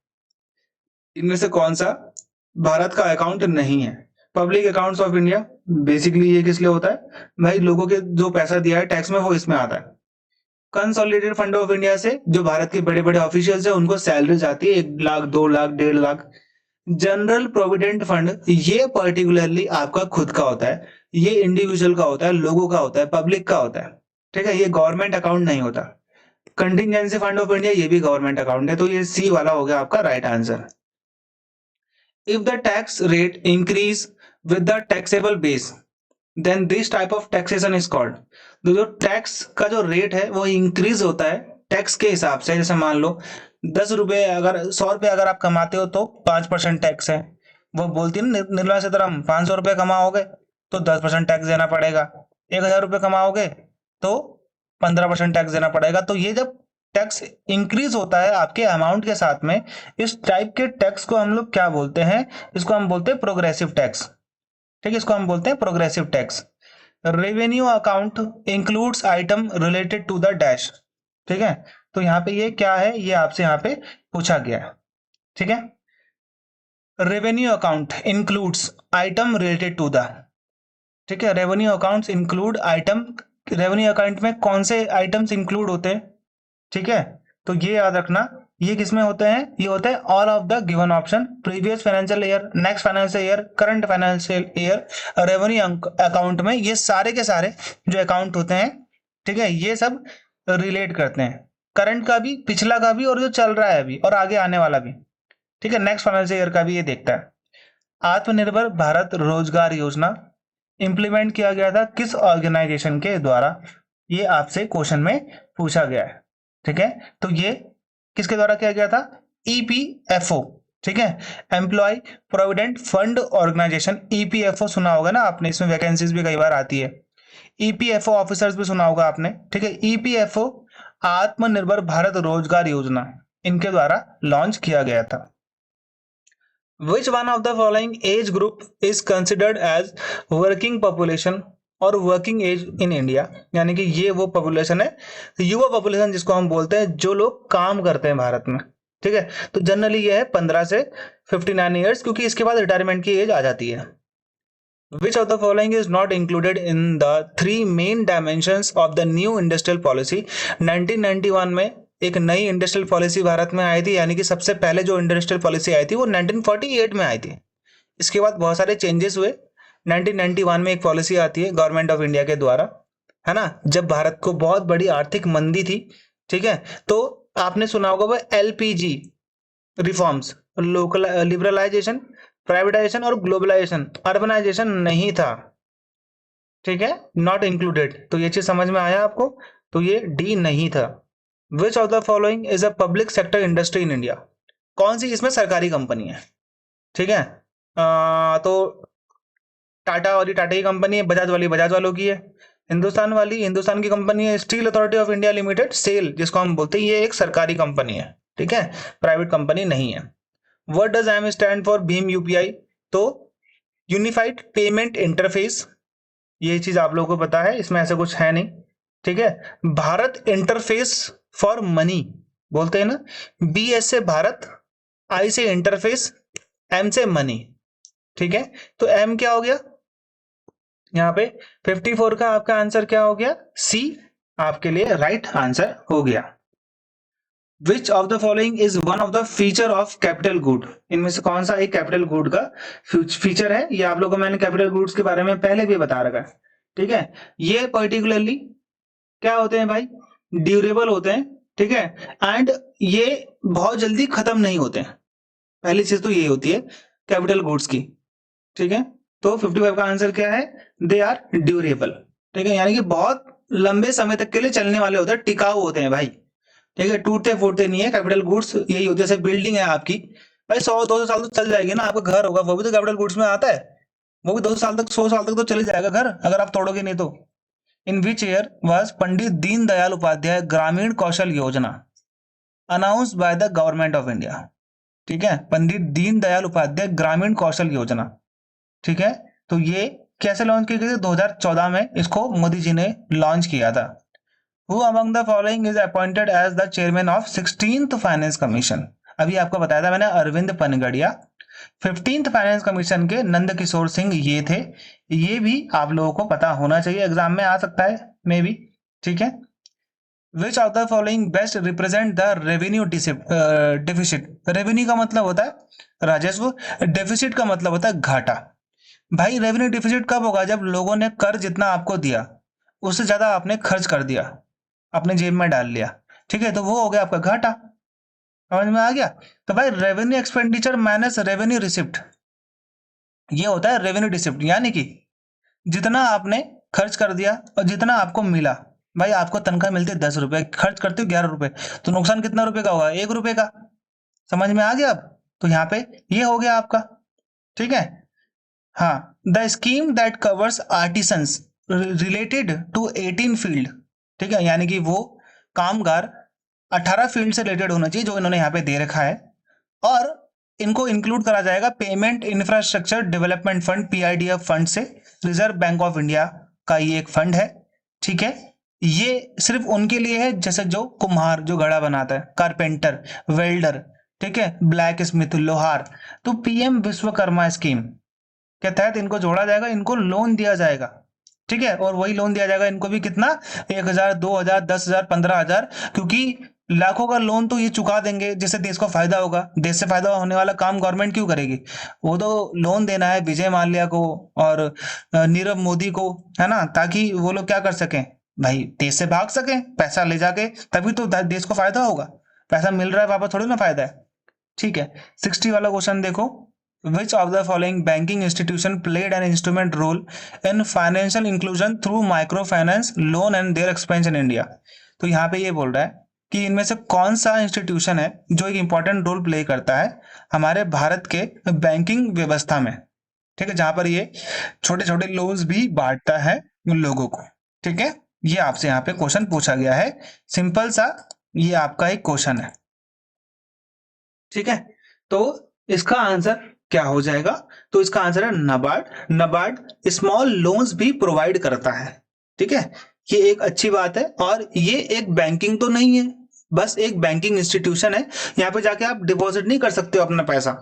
इनमें से कौन सा भारत का अकाउंट नहीं है। Public accounts of India basically ये किस लिए होता है भाई, लोगों के जो पैसा दिया है टैक्स में वो इसमें आता है। कंसोलिडेटेड फंड ऑफ इंडिया से जो भारत के बड़े बड़े ऑफिशियल्स है उनको सैलरी जाती है, 1 lakh 2 lakh 1.5 lakh. General provident fund ये पर्टिकुलरली आपका खुद का होता है, ये इंडिविजुअल का होता है, लोगों का होता है, पब्लिक का होता है, ठीक है, ये गवर्नमेंट अकाउंट नहीं होता। कंटिजेंसी फंड ऑफ इंडिया ये भी गवर्नमेंट अकाउंट है, तो ये सी वाला हो गया आपका right answer. If the tax rate increase with the taxable base, then this type of taxation is called। तो जो टैक्स का जो रेट है वो इंक्रीज होता है टैक्स के हिसाब से। जैसे मान लो 10 रुपए, अगर 100 रुपए अगर आप कमाते हो तो 5% टैक्स है। वो बोलती है ना निर्मला सीतारमण, 500 रुपए कमाओगे तो 10% टैक्स देना पड़ेगा, 1,000 रुपए कमाओगे तो 15% टैक्स देना पड़ेगा। तो ये जब टैक्स इंक्रीज होता है आपके अमाउंट के साथ में, इस टाइप के टैक्स को हम लोग क्या बोलते हैं? इसको हम बोलते हैं प्रोग्रेसिव टैक्स। ठीक है, इसको हम बोलते हैं progressive tax. Revenue account includes item related to the dash. ठीक है, तो यहाँ पे ये क्या है, ये आपसे यहाँ पे पूछा गया है। ठीक है, revenue account includes item related to the. ठीक है, revenue accounts include item, revenue account में कौन से आइटम्स इंक्लूड होते हैं? ठीक है, तो ये याद रखना, ये किसमें होते हैं? ये होते हैं all of the given option, previous financial year, next financial year, current financial year, revenue account में ये सारे के सारे जो अकाउंट होते हैं, ठीक है, ये सब रिलेट करते हैं, करंट का भी, पिछला का भी, और जो चल रहा है अभी और आगे आने वाला भी। ठीक है, नेक्स्ट फाइनेंशियल ईयर का भी ये देखता है। आत्मनिर्भर भारत रोजगार योजना इंप्लीमेंट किया गया था किस ऑर्गेनाइजेशन के द्वारा? ये आपसे क्वेश्चन में पूछा गया है। ठीक है, तो ये किसके द्वारा किया गया था? ईपीएफओ। ठीक है, employ provident fund organisation, EPFO सुना होगा ना आपने, इसमें वैकेंसीज भी कई बार आती है। ईपीएफओ ऑफिसर्स भी सुना होगा आपने। ठीक है, ईपीएफओ आत्मनिर्भर भारत रोजगार योजना इनके द्वारा लॉन्च किया गया था। Which one of the following age group is considered as working population और वर्किंग एज इन इंडिया? यानी कि ये वो पॉपुलेशन है, युवा पॉपुलेशन जिसको हम बोलते हैं, जो लोग काम करते हैं भारत में। ठीक है, तो जनरली ये है 15 से 59 ईयर्स, क्योंकि इसके बाद रिटायरमेंट की एज आ जाती है। Which of the following is not included in the 3 main dimensions of the new industrial policy? 1991 में एक नई इंडस्ट्रियल पॉलिसी भारत में आई थी, यानी कि सबसे पहले जो इंडस्ट्रियल पॉलिसी आई थी वो 1948 में आई थी। इसके बाद बहुत सारे चेंजेस हुए। 1991 में एक पॉलिसी आती है गवर्नमेंट ऑफ इंडिया के द्वारा, है ना, जब भारत को बहुत बड़ी आर्थिक मंदी थी। ठीक है, तो आपने सुना होगा वो LPG reforms, local liberalisation, privatisation और ग्लोबलाइजेशन, अर्बनाइजेशन नहीं था। ठीक है, नॉट इंक्लूडेड। तो ये चीज समझ में आया आपको? तो ये डी नहीं था। विच of the following is a public sector industry in India? कौन सी इसमें सरकारी कंपनी है? ठीक है, तो टाटा वाली टाटा की कंपनी है, बजाज वाली बजाज वालों की है, हिंदुस्तान वाली हिंदुस्तान की कंपनी है, steel authority of India limited SAIL जिसको हम बोलते हैं, ये एक सरकारी कंपनी है। ठीक है, प्राइवेट कंपनी नहीं है। What does M stand for? भीम यूपीआई। तो यूनिफाइड पेमेंट इंटरफेस, ये चीज आप लोगों को पता है, इसमें ऐसा कुछ है नहीं। ठीक है, भारत इंटरफेस फॉर मनी बोलते हैं ना, बी एस से भारत, आई से इंटरफेस, एम से मनी। ठीक है, तो एम क्या हो गया यहाँ पे? 54 का आपका आंसर क्या हो गया? सी आपके लिए राइट आंसर हो गया। विच of the following is one of the feature of capital good? इनमें से कौन सा एक कैपिटल गुड का फीचर है? ये आप लोगों को मैंने कैपिटल गुड्स के बारे में पहले भी बता रखा है। ठीक है, ये पर्टिकुलरली क्या होते हैं भाई? ड्यूरेबल होते हैं। ठीक है, एंड ये बहुत जल्दी खत्म नहीं होते हैं। पहली चीज तो ये होती है कैपिटल गुड्स की। ठीक है, तो 55 का आंसर क्या है? They are durable. ठीक है, यानी कि बहुत लंबे समय तक के लिए चलने वाले होते हैं, टिकाऊ होते हैं भाई। ठीक है, टूटते फूटते नहीं है। कैपिटल गुड्स यही होती है, जैसे बिल्डिंग है आपकी भाई, 100-200 साल तो चल जाएगी ना। आपका घर होगा वो भी तो कैपिटल गुड्स में आता है, वो भी 200 साल तक 100 साल तक तो चले जाएगा घर, अगर आप तोड़ोगे नहीं तो। इन which year was Pandit Deendayal Upadhyay ग्रामीण Kaushal Yojana announced by the government of India? ठीक है, पंडित दीनदयाल उपाध्याय ग्रामीण कौशल योजना। ठीक है, तो ये कैसे लॉन्च की गई थी? 2014 में इसको मोदी जी ने लॉन्च किया था। Who among the following is appointed as the chairman of 16th finance commission? अभी आपको बताया था मैंने, Arvind Panagariya. 15th finance commission के नंद किशोर सिंह ये थे। ये भी आप लोगों को पता होना चाहिए, एग्जाम में आ सकता है मे बी। ठीक है, which of the following best represent the revenue deficit? Revenue का मतलब होता है राजस्व, डेफिसिट का मतलब होता है घाटा। भाई रेवेन्यू डिफिसिट कब होगा? जब लोगों ने कर जितना आपको दिया उससे ज्यादा आपने खर्च कर दिया, अपने जेब में डाल लिया। ठीक है, तो वो हो गया आपका घाटा। समझ में आ गया? तो भाई revenue expenditure minus revenue receipt, ये होता है रेवेन्यू रिसिप्ट, यानी कि जितना आपने खर्च कर दिया और जितना आपको मिला। भाई आपको तनख्वाह मिलती है 10 रुपए, खर्च करते हो 11 रुपए, तो नुकसान कितना रुपए का होगा? 1 रुपए का। समझ में आ गया अब? तो यहाँ पे ये हो गया आपका, ठीक है। हाँ, the scheme that covers artisans related to 18 field, ठीक है, यानी कि वो कामगार 18 फील्ड से रिलेटेड होना चाहिए जो इन्होंने यहाँ पे दे रखा है, और इनको इंक्लूड करा जाएगा payment infrastructure development fund PIDF fund से। रिजर्व बैंक ऑफ इंडिया का ये एक फंड है, ठीक है। ये सिर्फ उनके लिए है जैसे जो कुम्हार जो घड़ा बनाता है, कारपेंटर, वेल्डर, ठीक है, ब्लैक स्मिथ, लोहार। तो पीएम विश्वकर्मा स्कीम के तहत इनको जोड़ा जाएगा, इनको लोन दिया जाएगा, ठीक है। और वही लोन दिया जाएगा इनको भी कितना? 1,000, 2,000, 10,000, 15,000, क्योंकि लाखों का लोन तो ये चुका देंगे जिससे देश को फायदा होगा। देश से फायदा होने वाला काम गवर्नमेंट क्यों करेगी? वो तो लोन देना है विजय माल्या को और नीरव मोदी को, है ना, ताकि वो लोग क्या कर सकें भाई, देश से भाग सकें पैसा ले जाके, तभी तो देश को फायदा होगा। पैसा मिल रहा है वापस थोड़ी ना फायदा है, ठीक है। 60 वाला क्वेश्चन देखो, which of the following banking institution played an instrument role in financial inclusion through micro finance loan and their expansion in India? तो यहाँ पे ये बोल रहा है कि इनमें से कौन सा इंस्टीट्यूशन है जो एक इंपॉर्टेंट रोल प्ले करता है हमारे भारत के बैंकिंग व्यवस्था में, ठीक है, जहां पर ये छोटे छोटे लोन्स भी बांटता है लोगों को, ठीक है। ये आपसे यहाँ पे क्वेश्चन पूछा गया है, सिंपल सा ये आपका एक क्वेश्चन है, ठीक है। तो इसका आंसर क्या हो जाएगा? तो इसका आंसर है नबार्ड। नबार्ड स्मॉल लोन्स भी प्रोवाइड करता है, ठीक है। ये एक अच्छी बात है, और ये एक बैंकिंग तो नहीं है, बस एक बैंकिंग इंस्टीट्यूशन है। यहाँ पे जाके आप डिपॉजिट नहीं कर सकते हो अपना पैसा,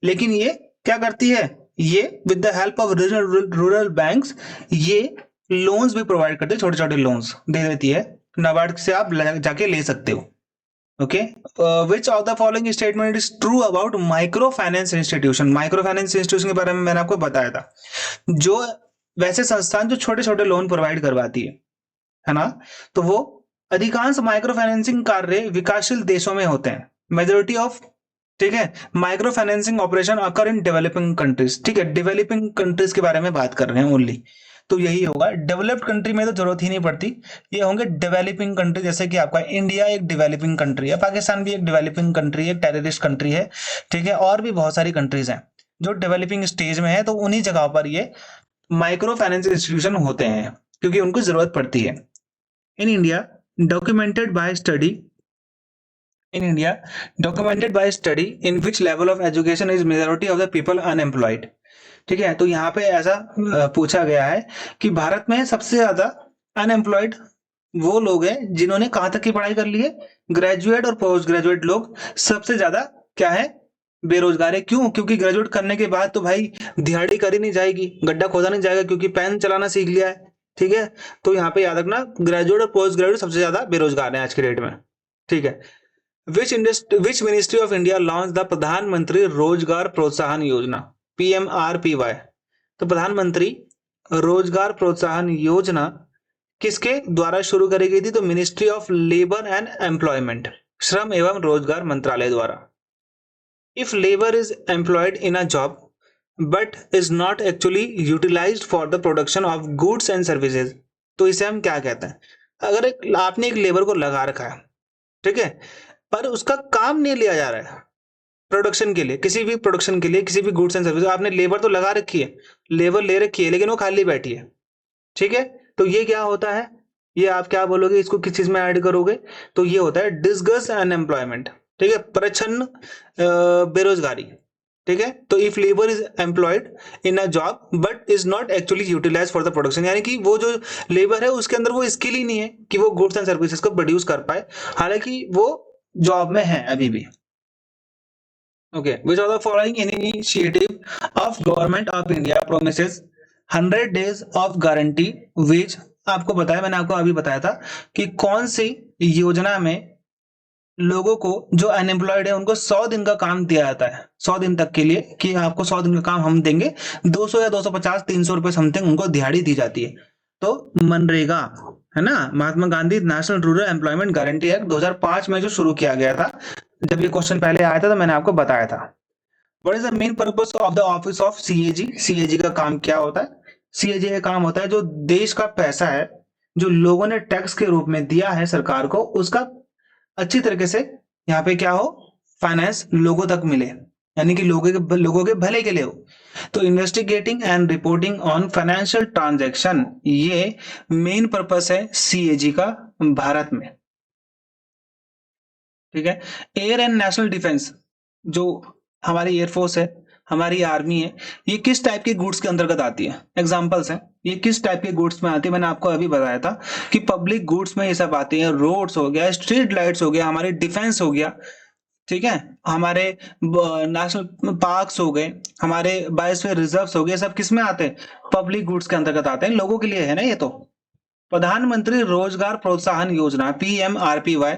लेकिन ये क्या करती है, ये with the help of rural banks ये लोन्स भी प्रोवाइड करते हैं, छोटे छोटे लोन्स दे देती है। नाबार्ड से आप जाके ले सकते हो, okay. Which of the following statement is true about micro finance institution? Micro finance institution के बारे में मैंने आपको बताया था, जो वैसे संस्थान जो छोटे छोटे लोन प्रोवाइड करवाती है ना, तो वो अधिकांश माइक्रो फाइनेंसिंग कार्य विकासशील देशों में होते हैं। मेजोरिटी ऑफ, ठीक है, micro financing operation occur in developing countries, ठीक है, डेवलपिंग कंट्रीज के बारे में बात कर रहे हैं ओनली। तो यही होगा, डेवलप्ड कंट्री में तो जरूरत ही नहीं पड़ती, ये होंगे डेवलपिंग कंट्री। जैसे कि आपका इंडिया एक डेवलपिंग कंट्री है, पाकिस्तान भी एक डेवलपिंग कंट्री है, टेररिस्ट कंट्री है, ठीक है, और भी बहुत सारी कंट्रीज हैं जो डेवलपिंग स्टेज में है। तो उन्हीं जगह पर ये माइक्रो फाइनेंस इंस्टीट्यूशन होते हैं क्योंकि उनको जरूरत पड़ती है। In India documented by study in which level of education is majority of the people unemployed, ठीक है। तो यहाँ पे ऐसा पूछा गया है कि भारत में सबसे ज्यादा अनएम्प्लॉयड वो लोग हैं जिन्होंने कहाँ तक की पढ़ाई कर ली है, ग्रेजुएट और पोस्ट ग्रेजुएट लोग सबसे ज्यादा क्या है, बेरोजगार है। क्यों? क्योंकि ग्रेजुएट करने के बाद तो भाई दिहाड़ी करी नहीं जाएगी, गड्ढा खोदा नहीं जाएगा, क्योंकि पेन चलाना सीख लिया है, ठीक है। तो यहाँ पे याद रखना, ग्रेजुएट और पोस्ट ग्रेजुएट सबसे ज्यादा बेरोजगार हैं आज के डेट में, ठीक है। Which ministry of India launch the प्रधानमंत्री रोजगार प्रोत्साहन योजना, PMRPY? तो प्रधानमंत्री रोजगार प्रोत्साहन योजना किसके द्वारा शुरू करी गई थी? तो ministry of labour and employment, श्रम एवं रोजगार मंत्रालय द्वारा। If labour is employed in a job but is not actually utilized for the production of goods and services, तो इसे हम क्या कहते हैं? अगर आपने एक लेबर को लगा रखा है, ठीक है, पर उसका काम नहीं लिया जा रहा है प्रोडक्शन के लिए, किसी भी प्रोडक्शन के लिए, किसी भी गुड्स एंड सर्विस, आपने लेबर तो लगा रखी है, लेबर ले रखी है, लेकिन वो खाली बैठी है, ठीक है। तो ये क्या होता है, ये आप क्या बोलोगे, इसको किस चीज में ऐड करोगे? तो ये होता है डिसगस्ट अनएम्प्लॉयमेंट, ठीक है, प्रच्छन्न बेरोजगारी, ठीक है। तो if labour is employed in a job but is not actually utilise for the production, यानी कि वो जो लेबर है उसके अंदर वो स्किल ही नहीं है कि वो गुड्स एंड सर्विसेज को प्रोड्यूस कर पाए, हालांकि वो जॉब में है अभी भी, okay. Which of the following initiative of government of India promises 100 days of guarantee, which आपको बताया, मैंने आपको अभी बताया था कि कौन सी योजना में लोगों को जो अनएम्प्लॉयड है उनको 100 दिन का काम दिया जाता है, 100 दिन तक के लिए, कि आपको 100 दिन का काम हम देंगे, 200 या 250 300 रुपए समथिंग उनको दिहाड़ी दी जाती है। तो मनरेगा है ना, Mahatma Gandhi national rural employment guarantee act 2005 में जो शुरू किया गया था, जब ये क्वेश्चन पहले आया था तो मैंने आपको बताया था। What is the main purpose of the office of CAG? CAG का काम क्या होता है? सीएजी का काम होता है जो देश का पैसा है, जो लोगों ने टैक्स के रूप में दिया है सरकार को, उसका अच्छी तरीके से यहाँ पे क्या हो, फाइनेंस लोगों तक मिले, यानी कि लोगों के भले के लिए हो। तो investigating and reporting on financial transaction, ये मेन पर्पस है सीएजी का भारत में। ठीक है। एयर एंड नेशनल डिफेंस, जो हमारी एयरफोर्स है, हमारी आर्मी है, ये किस टाइप के गुड्स के अंतर्गत आती है? एग्जांपल्स हैं, ये किस टाइप के गुड्स में आती है? मैंने आपको अभी बताया था कि पब्लिक गुड्स में ये सब आती है। रोड्स हो गया, स्ट्रीट लाइट्स हो गया, हमारे डिफेंस हो गया, ठीक है, हमारे नेशनल पार्क्स हो गए, हमारे बायोस्फीयर रिजर्व्स हो गए, सब किस में आते हैं? पब्लिक गुड्स के अंतर्गत आते हैं, लोगों के लिए है ना ये तो। प्रधानमंत्री रोजगार प्रोत्साहन योजना पीएमआरपीवाई,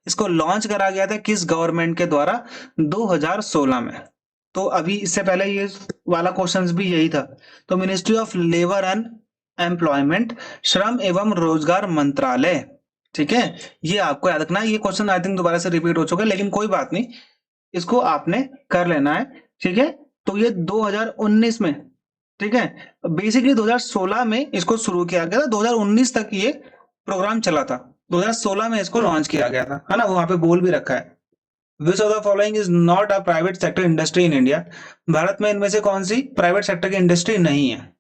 इसको लॉन्च करा गया था किस गवर्नमेंट के द्वारा? 2016 में। तो अभी इससे पहले ये वाला क्वेश्चंस भी यही था। तो ministry of labour and employment, श्रम एवं रोजगार मंत्रालय, ठीक है, ये आपको याद रखना है। ये क्वेश्चन आई थिंक दोबारा से रिपीट हो चुका है, लेकिन कोई बात नहीं, इसको आपने कर लेना है, ठीक है। तो ये 2019 में, ठीक है, बेसिकली 2016 में इसको शुरू किया गया था, 2019 तक ये प्रोग्राम चला था, 2016 में इसको लॉन्च किया गया था, है ना, वहां पे बोल भी रखा है। Which of the following is not a private sector industry in India? Bharat में इनमें से कौन सी प्राइवेट सेक्टर की इंडस्ट्री नहीं है?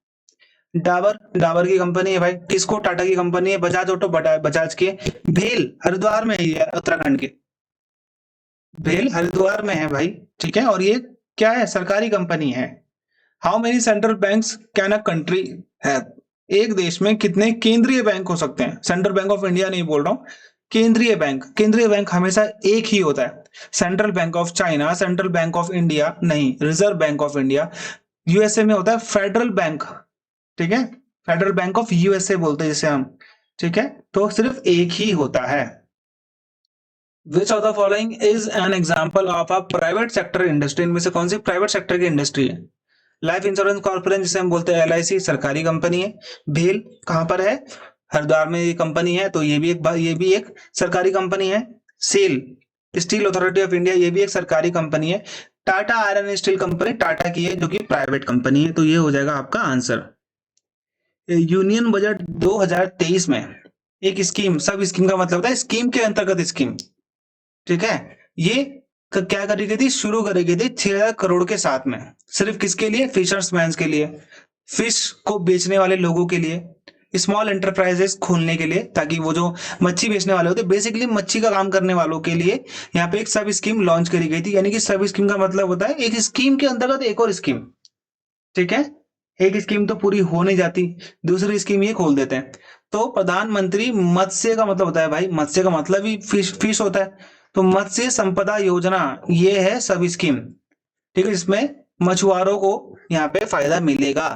डाबर, डाबर की कंपनी है भाई। किसको? टाटा की कंपनी है। बजाज ऑटो, बजाज की है। भेल हरिद्वार में ही है, उत्तराखंड के। भेल हरिद्वार में है भाई, ठीक है, और ये क्या है? सरकारी कंपनी है। How many central banks can a country have? एक देश में कितने केंद्रीय बैंक हो सकते हैं? सेंट्रल बैंक ऑफ इंडिया नहीं बोल रहा हूं, केंद्रीय बैंक। केंद्रीय बैंक हमेशा एक ही होता है। Central bank of China, central bank of India नहीं, reserve bank of India. USA में होता है फेडरल बैंक, ठीक है, फेडरल बैंक ऑफ यूएसए बोलते हैं जिसे हम, ठीक है, तो सिर्फ एक ही होता है। Which of the following is an example of a private sector industry? इनमें से कौन सी प्राइवेट सेक्टर की इंडस्ट्री है? लाइफ इंश्योरेंस कॉर्पोरेशन, जिसे हम बोलते हैं एलआईसी, सरकारी कंपनी है। भेल कहां पर है? हरिद्वार में ये कंपनी है, तो ये भी एक सरकारी कंपनी है। SAIL, steel authority of India, ये भी एक सरकारी कंपनी है। Tata iron and steel company Tata की है, जो कि प्राइवेट कंपनी है। तो ये हो जाएगा आपका आंसर। यूनियन बजट 2023 में एक स्कीम, सब स्कीम का मतलब होता है स्कीम के अंतर्गत स्कीम, ठीक है, ये क्या करी गई थी? शुरू करी गई थी 6,000 करोड़ के साथ में। सिर्फ किसके लिए? फिशर्समैन के लिए, फिश को बेचने वाले लोगों के लिए, स्मॉल एंटरप्राइजेस खोलने के लिए, ताकि वो जो मच्छी बेचने वाले होते, बेसिकली मच्छी का काम करने वालों के लिए यहाँ पे एक सब स्कीम लॉन्च करी गई थी। यानी कि सब स्कीम का मतलब होता है एक स्कीम के अंतर्गत एक और स्कीम, ठीक है, एक स्कीम तो पूरी हो नहीं जाती, दूसरी स्कीम ये खोल देते हैं। तो प्रधानमंत्री मत्स्य का मतलब होता है भाई, मत्स्य का मतलब ही फिश होता है, तो मत्स्य संपदा योजना ये है सब स्कीम, ठीक है, जिसमें मछुआरों को यहाँ पे फायदा मिलेगा।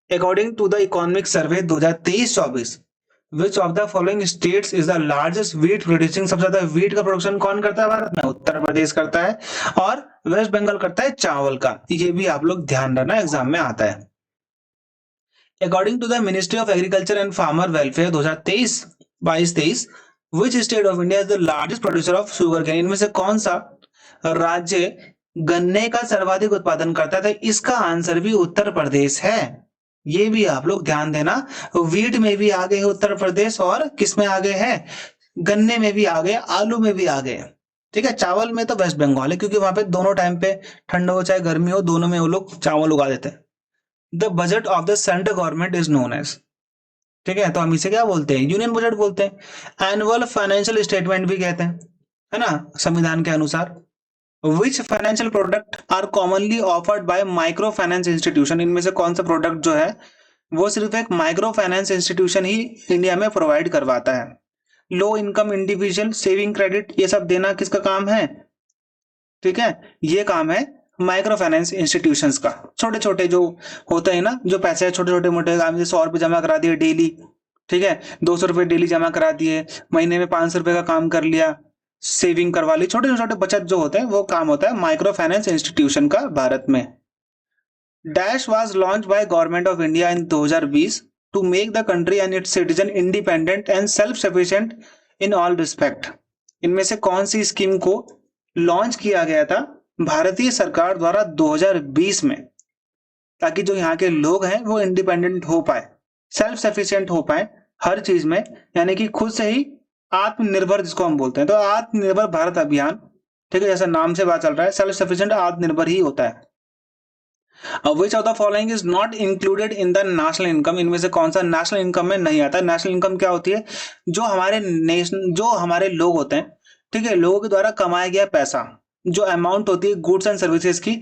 According to the economic survey 2023-24, which of the following states is the largest wheat producing? सबसे ज्यादा व्हीट का प्रोडक्शन कौन करता है भारत में? उत्तर प्रदेश करता है, और वेस्ट बंगाल करता है चावल का। ये भी आप लोग ध्यान रखना, एग्जाम में आता है। According to the ministry of agriculture and farmer welfare 2023-22-23, which state of India is the largest producer of sugar cane? इनमें से कौन सा राज्य गन्ने का सर्वाधिक उत्पादन करता है? तो इसका आंसर भी उत्तर प्रदेश है। ये भी आप लोग ध्यान देना, वीट में भी आगे है उत्तर प्रदेश, और किस में आगे है? गन्ने में भी आगे, आलू में भी आगे, ठीक है। चावल में तो वेस्ट बंगाल है, क्योंकि वहां पे दोनों टाइम पे ठंड हो चाहे गर्मी हो, दोनों में वो लोग चावल उगा देते हैं। The budget of the central government is known as, ठीक है, तो हम इसे क्या बोलते हैं? यूनियन बजट बोलते हैं। एनुअल फाइनेंशियल स्टेटमेंट भी कहते हैं, है ना, संविधान के अनुसार। Which financial product are commonly offered by micro finance institution? इनमें से कौन सा प्रोडक्ट जो है वो सिर्फ एक माइक्रो फाइनेंस इंस्टीट्यूशन ही इंडिया में प्रोवाइड करवाता है? Low income individual saving credit, ये सब देना किसका काम है? ठीक है, ये काम है माइक्रो फाइनेंस इंस्टीट्यूशंस का। छोटे छोटे जो होते हैं ना, जो पैसे छोटे छोटे मोटे काम, जैसे 100 रुपए जमा करा दिए डेली, ठीक है, 200 रुपए डेली जमा करा दिए, महीने में 500 रुपए का काम कर लिया, सेविंग करवा ली, छोटे छोटे बचत जो होते हैं, वो काम होता है माइक्रो फाइनेंस इंस्टीट्यूशन का भारत में। Dash was launch by government of India in 2020 to make the country and its citizen independent and self sufficient in all respect? इनमें से कौन सी स्कीम को लॉन्च किया गया था भारतीय सरकार द्वारा 2020 में, ताकि जो यहाँ के लोग हैं वो इंडिपेंडेंट हो पाए, सेल्फ सफिशिएंट हो पाए हर चीज में, यानी कि खुद से ही आत्मनिर्भर जिसको हम बोलते हैं। तो आत्मनिर्भर भारत अभियान, ठीक है, जैसा नाम से बात चल रहा है, सेल्फ सफिशिएंट आत्मनिर्भर ही होता है। Which of the following is not included in the national income, इनमें से कौन सा नेशनल इनकम में नहीं आता? नेशनल इनकम क्या होती है? जो हमारे लोग होते हैं, ठीक है, लोगों के द्वारा कमाया गया पैसा, जो अमाउंट होती है गुड्स एंड सर्विसेज की,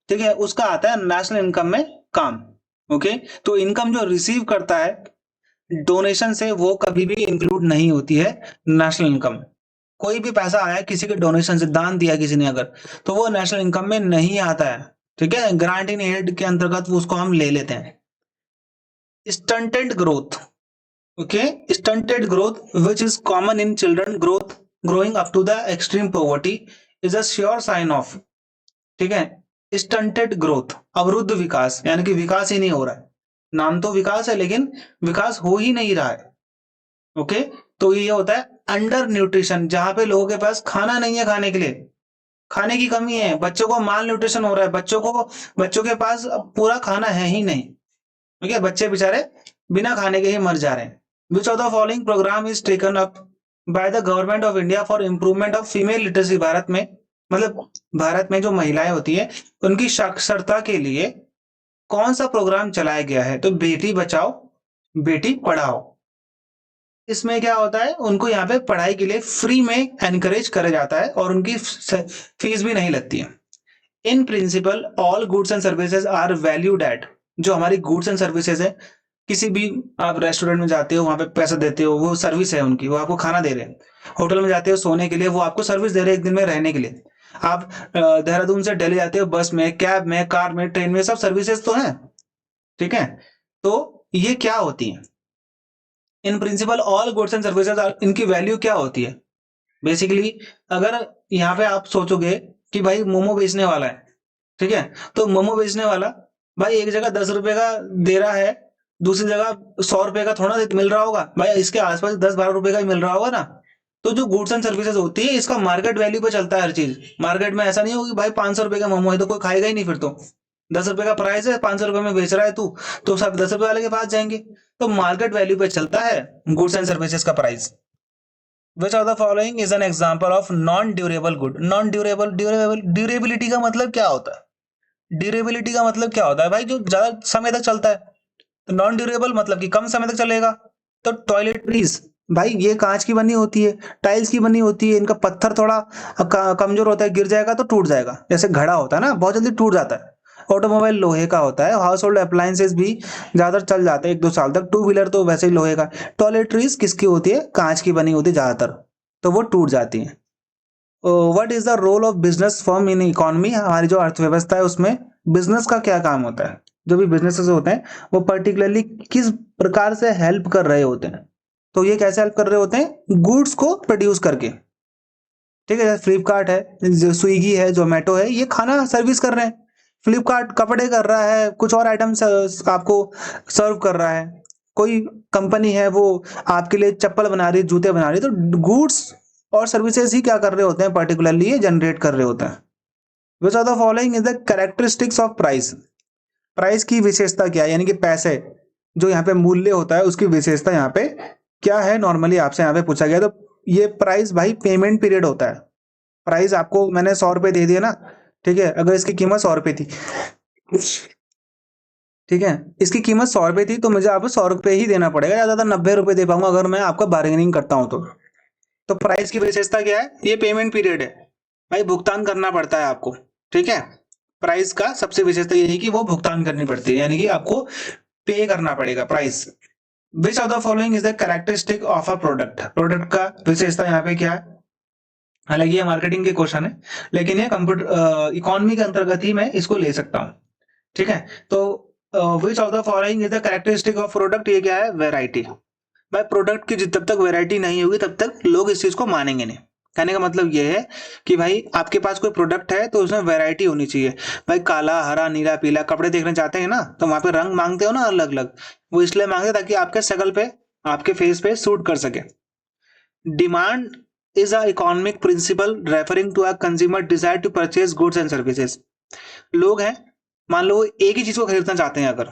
ठीक है, उसका आता है नेशनल इनकम में काम। ओके, तो इनकम जो रिसीव करता है डोनेशन से, वो कभी भी इंक्लूड नहीं होती है नेशनल इनकम। कोई भी पैसा आया किसी के डोनेशन से, दान दिया किसी ने अगर, तो वो नेशनल इनकम में नहीं आता है, ठीक है, ग्रांट इन एड के अंतर्गत वो उसको हम ले लेते हैं। Stunted growth, okay, stunted growth which is common in children growth growing up to the extreme poverty is a sure sign of, ठीक है, स्टंटेड ग्रोथ, अवरुद्ध विकास, यानी कि विकास ही नहीं हो रहा है। नाम तो विकास है लेकिन विकास हो ही नहीं रहा है। ओके, तो ये होता है अंडर न्यूट्रिशन, जहां पे लोगों के पास खाना नहीं है, खाने के लिए खाने की कमी है, बच्चों को माल न्यूट्रिशन हो रहा है, बच्चों के पास पूरा खाना है ही नहीं। ठीक है, बच्चे बेचारे बिना खाने के ही मर जा रहे हैं। विच of the following programme is taken up by the government of India for improvement of female literacy? Bharat में, मतलब भारत में जो महिलाएं होती है उनकी साक्षरता के लिए कौन सा प्रोग्राम चलाया गया है? तो बेटी बचाओ बेटी पढ़ाओ। इसमें क्या होता है, उनको यहाँ पे पढ़ाई के लिए फ्री में एनकरेज करा जाता है और उनकी फीस भी नहीं लगती है। In principle all goods and services are valued at, जो हमारी गुड्स एंड सर्विसेज है, किसी भी आप रेस्टोरेंट में जाते हो, वहां पे पैसा देते हो, वो सर्विस है उनकी, वो आपको खाना दे रहे हैं। होटल में जाते हो सोने के लिए, वो आपको सर्विस दे रहे हैं एक दिन में रहने के लिए। आप देहरादून से दिल्ली जाते हो बस में, कैब में, कार में, ट्रेन में, सब सर्विसेज तो है, ठीक है। तो ये क्या होती है? In principle all goods and services, इनकी वैल्यू क्या होती है? बेसिकली अगर यहाँ पे आप सोचोगे कि भाई मोमो बेचने वाला है, ठीक है, तो मोमो बेचने वाला भाई एक जगह 10 रुपए का दे रहा है, दूसरी जगह 100 रुपए का थोड़ा मिल रहा होगा भाई, इसके आसपास 10-12 रुपए का ही मिल रहा होगा ना। तो जो गुड्स एंड सर्विसेज होती है, इसका मार्केट वैल्यू पे चलता है हर चीज। मार्केट में ऐसा नहीं होगी भाई 500 रुपए का मोमो है तो कोई खाएगा ही नहीं, फिर तो 10 रुपए का प्राइस है, 500 रुपए में बेच रहा है तू, तो सब 10 रुपए वाले के पास जाएंगे। तो मार्केट वैल्यू पे चलता है गुड्स एंड सर्विसेज का price. Which of the following is an example of non durable good? Non durability का मतलब क्या होता है? ड्यूरेबिलिटी का मतलब क्या होता है भाई? जो ज्यादा समय तक चलता है। तो नॉन ड्यूरेबल मतलब कि कम समय तक चलेगा। तो टॉयलेटरीज भाई ये कांच की बनी होती है, टाइल्स की बनी होती है, इनका पत्थर थोड़ा कमजोर होता है, गिर जाएगा तो टूट जाएगा, जैसे घड़ा होता है ना, बहुत जल्दी टूट जाता है। ऑटोमोबाइल लोहे का होता है, हाउस होल्ड अप्लायंसेस भी ज्यादातर चल जाते हैं 1-2 साल तक, टू व्हीलर तो वैसे ही लोहे का। टॉयलेटरीज किसकी होती है? कांच की बनी होती है ज्यादातर, तो वो टूट जाती है। What is the role of business firm in economy? हमारी जो अर्थव्यवस्था है उसमें बिजनेस का क्या काम होता है? जो भी बिजनेसेस होते हैं वो पर्टिकुलरली किस प्रकार से हेल्प कर रहे होते हैं? तो ये कैसे हेल्प कर रहे होते हैं? गुड्स को प्रोड्यूस करके, ठीक है। फ्लिपकार्ट है, स्विगी है, जोमेटो है, ये खाना सर्विस कर रहे हैं। फ्लिपकार्ट कपड़े कर रहा है, कुछ और आइटम्स आपको सर्व कर रहा है। कोई कंपनी है वो आपके लिए चप्पल बना रही है, जूते बना रही है। तो गुड्स और सर्विसेज ही क्या कर रहे होते हैं? पर्टिकुलरली ये जनरेट कर रहे होते हैं। विच of the following is the characteristics of price? Price की विशेषता क्या है? यानी कि पैसे जो यहाँ पे मूल्य होता है उसकी विशेषता यहाँ पे क्या है? नॉर्मली आपसे यहाँ पे पूछा गया। तो ये प्राइस भाई पेमेंट पीरियड होता है। प्राइस आपको मैंने 100 रुपए दे दिए ना, ठीक है, अगर इसकी कीमत 100 रुपए थी, ठीक है, इसकी कीमत 100 रुपए थी, तो मुझे आपको 100 रुपए ही देना पड़ेगा, ज्यादा 90 रुपए दे पाऊंगा अगर मैं आपका बार्गेनिंग करता हूं तो प्राइस की विशेषता क्या है? ये पेमेंट पीरियड है भाई, भुगतान करना पड़ता है आपको, ठीक है। प्राइस का सबसे विशेषता ये है कि वो भुगतान करनी पड़ती है, यानी कि आपको पे करना पड़ेगा price. Which of the following is the characteristic of a product? Product का विशेषता यहाँ पे क्या है? हालांकि ये मार्केटिंग के क्वेश्चन है, लेकिन ये कंप्यूटर इकोनॉमी के अंतर्गत ही मैं इसको ले सकता हूँ, ठीक है। तो विच of the following is the characteristic of product? ये क्या है? वैरायटी। भाई प्रोडक्ट की जब तक वैरायटी नहीं होगी तब तक लोग इस चीज को मानेंगे नहीं। कहने का मतलब ये है कि भाई आपके पास कोई प्रोडक्ट है तो उसमें वैरायटी होनी चाहिए। भाई काला, हरा, नीला, पीला कपड़े देखने जाते हैं ना, तो वहां पे रंग मांगते हो ना अलग अलग, वो इसलिए मांगते ताकि आपके शक्ल पे, आपके फेस पे सूट कर सके। Demand is a economic principle referring to a consumer desire to purchase goods and services. लोग हैं, मान लो एक ही चीज को खरीदना चाहते हैं, अगर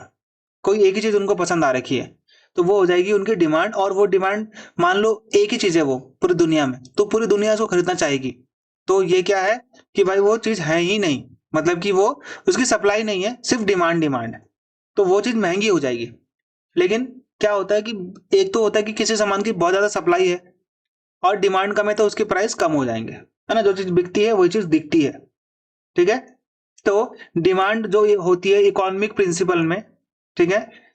कोई एक ही चीज उनको पसंद आ रखी है तो वो हो जाएगी उनकी डिमांड, और वो डिमांड मान लो एक ही चीज है वो पूरी दुनिया में, तो पूरी दुनिया उसको खरीदना चाहेगी। तो ये क्या है कि भाई वो चीज है ही नहीं, मतलब कि वो उसकी सप्लाई नहीं है, सिर्फ डिमांड डिमांड है, तो वो चीज महंगी हो जाएगी। लेकिन क्या होता है कि एक तो होता है कि किसी सामान की बहुत ज्यादा सप्लाई है और डिमांड कम है तो उसके प्राइस कम हो जाएंगे, है ना। जो चीज बिकती है वही चीज दिखती है, ठीक है। तो डिमांड जो होती है इकोनॉमिक प्रिंसिपल में, ठीक है,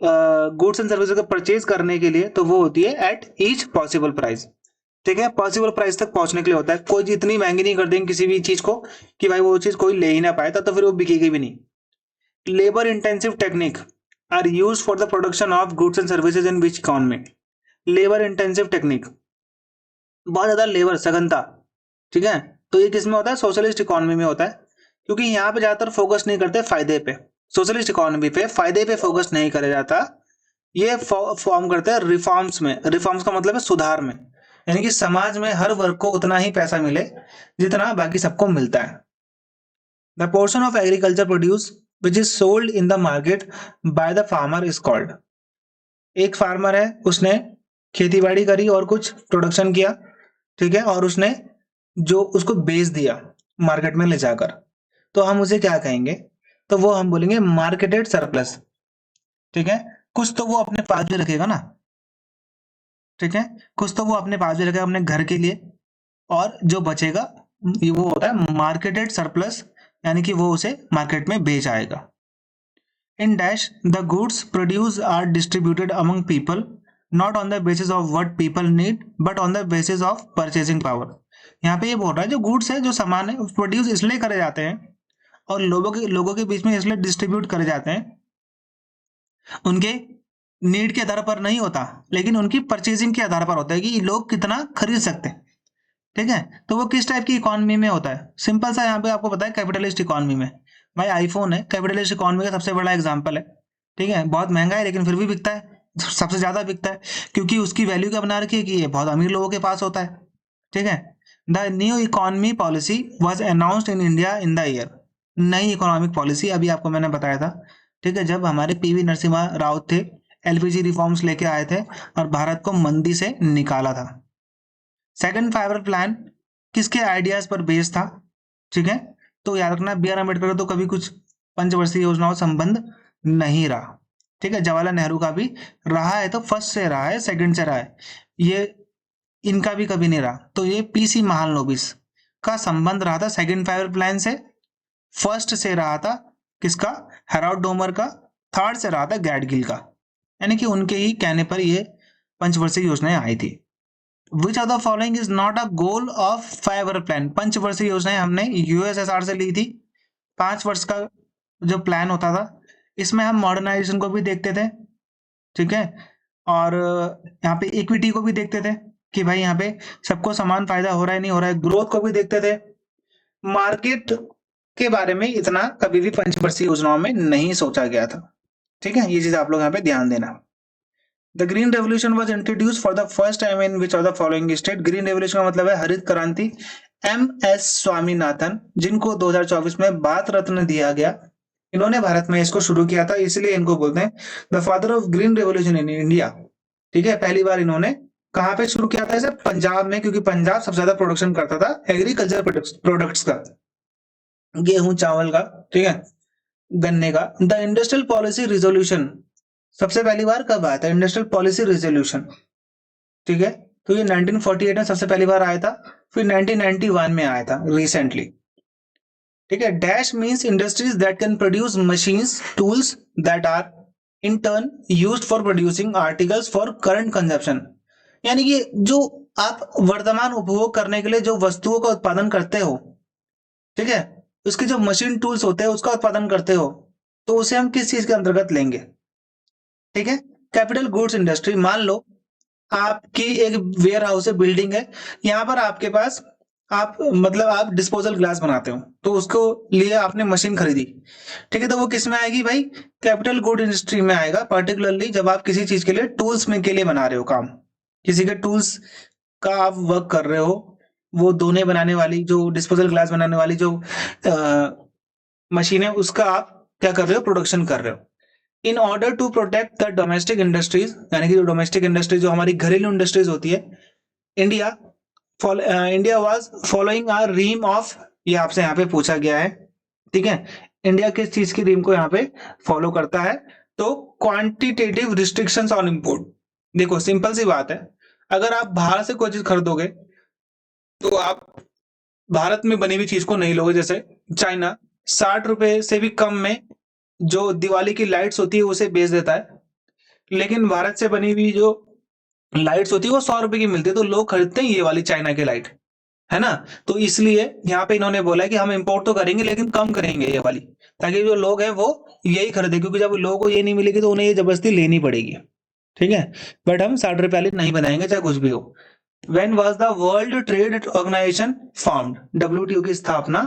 गुड्स एंड सर्विसेज को परचेज करने के लिए, तो वो होती है एट ईच पॉसिबल प्राइस, ठीक है। पॉसिबल प्राइस तक पहुंचने के लिए होता है, कोई इतनी महंगी नहीं कर देंगे किसी भी चीज को कि भाई वो चीज कोई ले ही ना पाए, तो फिर वो बिकेगी भी नहीं। Labour intensive technique are used for the production of goods and services in which economy. Labour intensive technique, बहुत ज्यादा लेबर सघनता, ठीक है, तो ये किसमें होता है? सोशलिस्ट इकोनॉमी में होता है, क्योंकि यहाँ पे ज्यादातर फोकस नहीं करते फायदे पे। सोशलिस्ट इकोनॉमी पे फायदे पे फोकस नहीं करा जाता, ये फॉर्म करते हैं रिफॉर्म्स में। रिफॉर्म्स का मतलब है सुधार में, यानी कि समाज में हर वर्ग को उतना ही पैसा मिले जितना बाकी सबको मिलता है। The portion of agriculture produce which is sold in the market by the farmer is called. एक फार्मर है, उसने खेती बाड़ी करी और कुछ प्रोडक्शन किया, ठीक है, और उसने जो उसको बेच दिया मार्केट में ले जाकर, तो हम उसे क्या कहेंगे? तो वो हम बोलेंगे मार्केटेड सरप्लस, ठीक है। कुछ तो वो अपने पास भी रखेगा ना, ठीक है, कुछ तो वो अपने पास भी रखेगा अपने घर के लिए, और जो बचेगा ये वो होता है मार्केटेड सरप्लस, यानी कि वो उसे मार्केट में बेच आएगा। In dash the goods produce are distributed among people not on the basis of what people need but on the basis of purchasing power. यहाँ पे ये बोल रहा है जो गुड्स है, जो सामान है, प्रोड्यूस इसलिए करे जाते हैं और लोगों के बीच में इसलिए डिस्ट्रीब्यूट करे जाते हैं, उनके नीड के आधार पर नहीं होता, लेकिन उनकी परचेजिंग के आधार पर होता है कि लोग कितना खरीद सकते हैं, ठीक है। तो वो किस टाइप की इकोनॉमी में होता है? सिंपल सा यहाँ पे आपको पता है, कैपिटलिस्ट इकोनॉमी में। भाई आईफोन है, कैपिटलिस्ट इकोनॉमी का सबसे बड़ा एग्जाम्पल है, ठीक है, बहुत महंगा है लेकिन फिर भी बिकता है, सबसे ज्यादा बिकता है, क्योंकि उसकी वैल्यू क्या बना रखी है कि ये बहुत अमीर लोगों के पास होता है, ठीक है। The new economy policy was announced in India in the year. नई इकोनॉमिक पॉलिसी अभी आपको मैंने बताया था, ठीक है, जब हमारे पीवी नरसिम्हा राव थे, एलपीजी रिफॉर्म्स लेके आए थे और भारत को मंदी से निकाला था। सेकंड फाइव प्लान किसके आइडियाज पर बेस्ड था? ठीक है, तो याद रखना बी आर अम्बेडकर का तो कभी कुछ पंचवर्षीय योजनाओं संबंध नहीं रहा, ठीक है। जवाहरलाल नेहरू का भी रहा है तो फर्स्ट से रहा है, सेकंड से रहा है, ये इनका भी कभी नहीं रहा। तो ये पीसी महालनोबिस का संबंध रहा था सेकंड फाइव प्लान से, फर्स्ट से रहा था किसका? हेराल्ड डोमर का, थर्ड से रहा था गैडगिल का, यानी कि उनके ही कहने पर ये पंचवर्षीय योजनाएं आई थी। विच of the following is not a goal of 5 year plan? पंचवर्षीय योजनाएं हमने यूएसएसआर से ली थी, 5 वर्ष का जो प्लान होता था, इसमें हम मॉडर्नाइजेशन को भी देखते थे, ठीक है, और यहाँ पे इक्विटी को भी देखते थे कि भाई यहाँ पे सबको समान फायदा हो रहा है नहीं हो रहा है, ग्रोथ को भी देखते थे। मार्केट के बारे में इतना कभी भी पंचवर्षीय योजनाओं में नहीं सोचा गया था, ठीक है, ये चीज आप लोग यहाँ पे ध्यान देना। The green revolution was introduce for the first time in which of the following state? Green revolution का मतलब है हरित क्रांति। एम एस स्वामीनाथन, जिनको 2024 में भारत रत्न दिया गया, इन्होंने भारत में इसको शुरू किया था, इसलिए इनको बोलते हैं the father of green revolution in India, ठीक है। पहली बार इन्होंने कहाँ पे शुरू किया था? इसे पंजाब में, क्योंकि पंजाब सबसे ज्यादा प्रोडक्शन करता था एग्रीकल्चर प्रोडक्ट्स का, गेहूं चावल का, ठीक है, गन्ने का। द इंडस्ट्रियल पॉलिसी रिजोल्यूशन सबसे पहली बार कब आया था? इंडस्ट्रियल पॉलिसी रिजोल्यूशन, ठीक है, तो ये 1948 में सबसे पहली बार आया था, फिर 1991 में आया था रिसेंटली, ठीक है। Dash means industries that can produce machines tools that are in turn used for producing articles for current consumption, यानी कि जो आप वर्तमान उपभोग करने के लिए जो वस्तुओं का उत्पादन करते हो, ठीक है, उसके जो मशीन टूल्स होते हैं उसका उत्पादन करते हो, तो उसे हम किस चीज के अंतर्गत लेंगे? ठीक है, कैपिटल गुड्स इंडस्ट्री। मान लो आपकी एक वेयर हाउस है, बिल्डिंग है, यहाँ पर आपके पास आप मतलब आप डिस्पोजल ग्लास बनाते हो, तो उसको लिए आपने मशीन खरीदी, ठीक है, तो वो किस में आएगी भाई? कैपिटल गुड इंडस्ट्री में आएगा, पर्टिकुलरली जब आप किसी चीज के लिए टूल्स में के लिए बना रहे हो काम, किसी के टूल्स का आप वर्क कर रहे हो, वो दोने बनाने वाली, जो डिस्पोजल ग्लास बनाने वाली जो मशीन है, उसका आप क्या कर रहे हो, प्रोडक्शन कर रहे हो। In order to protect the domestic industries, यानी कि जो डोमेस्टिक इंडस्ट्रीज जो हमारी घरेलू इंडस्ट्रीज होती है, India India was following a ream of, ये आपसे यहाँ पे पूछा गया है, ठीक है, इंडिया किस चीज की रीम को यहाँ पे फॉलो करता है, तो क्वांटिटेटिव रिस्ट्रिक्शंस ऑन इंपोर्ट। देखो सिंपल सी बात है, अगर आप बाहर से कोई चीज खरीदोगे तो आप भारत में बनी हुई चीज को नहीं लोगे। जैसे चाइना 60 रुपए से भी कम में जो दिवाली की लाइट्स होती है उसे बेच देता है, लेकिन भारत से बनी हुई जो लाइट्स होती है वो 100 रुपए की मिलती है, तो लोग खरीदते हैं ये वाली चाइना की लाइट, है ना। तो इसलिए यहाँ पे इन्होंने बोला है कि हम इंपोर्ट तो करेंगे लेकिन कम करेंगे ये वाली, ताकि जो लोग हैं वो यही खरीदे, क्योंकि जब लोगों को ये नहीं मिलेगी तो उन्हें ये जबरदस्ती लेनी पड़ेगी, ठीक है। बट हम 60 रुपए वाली नहीं बनाएंगे चाहे कुछ भी हो। When was the World Trade Organization formed? WTO की स्थापना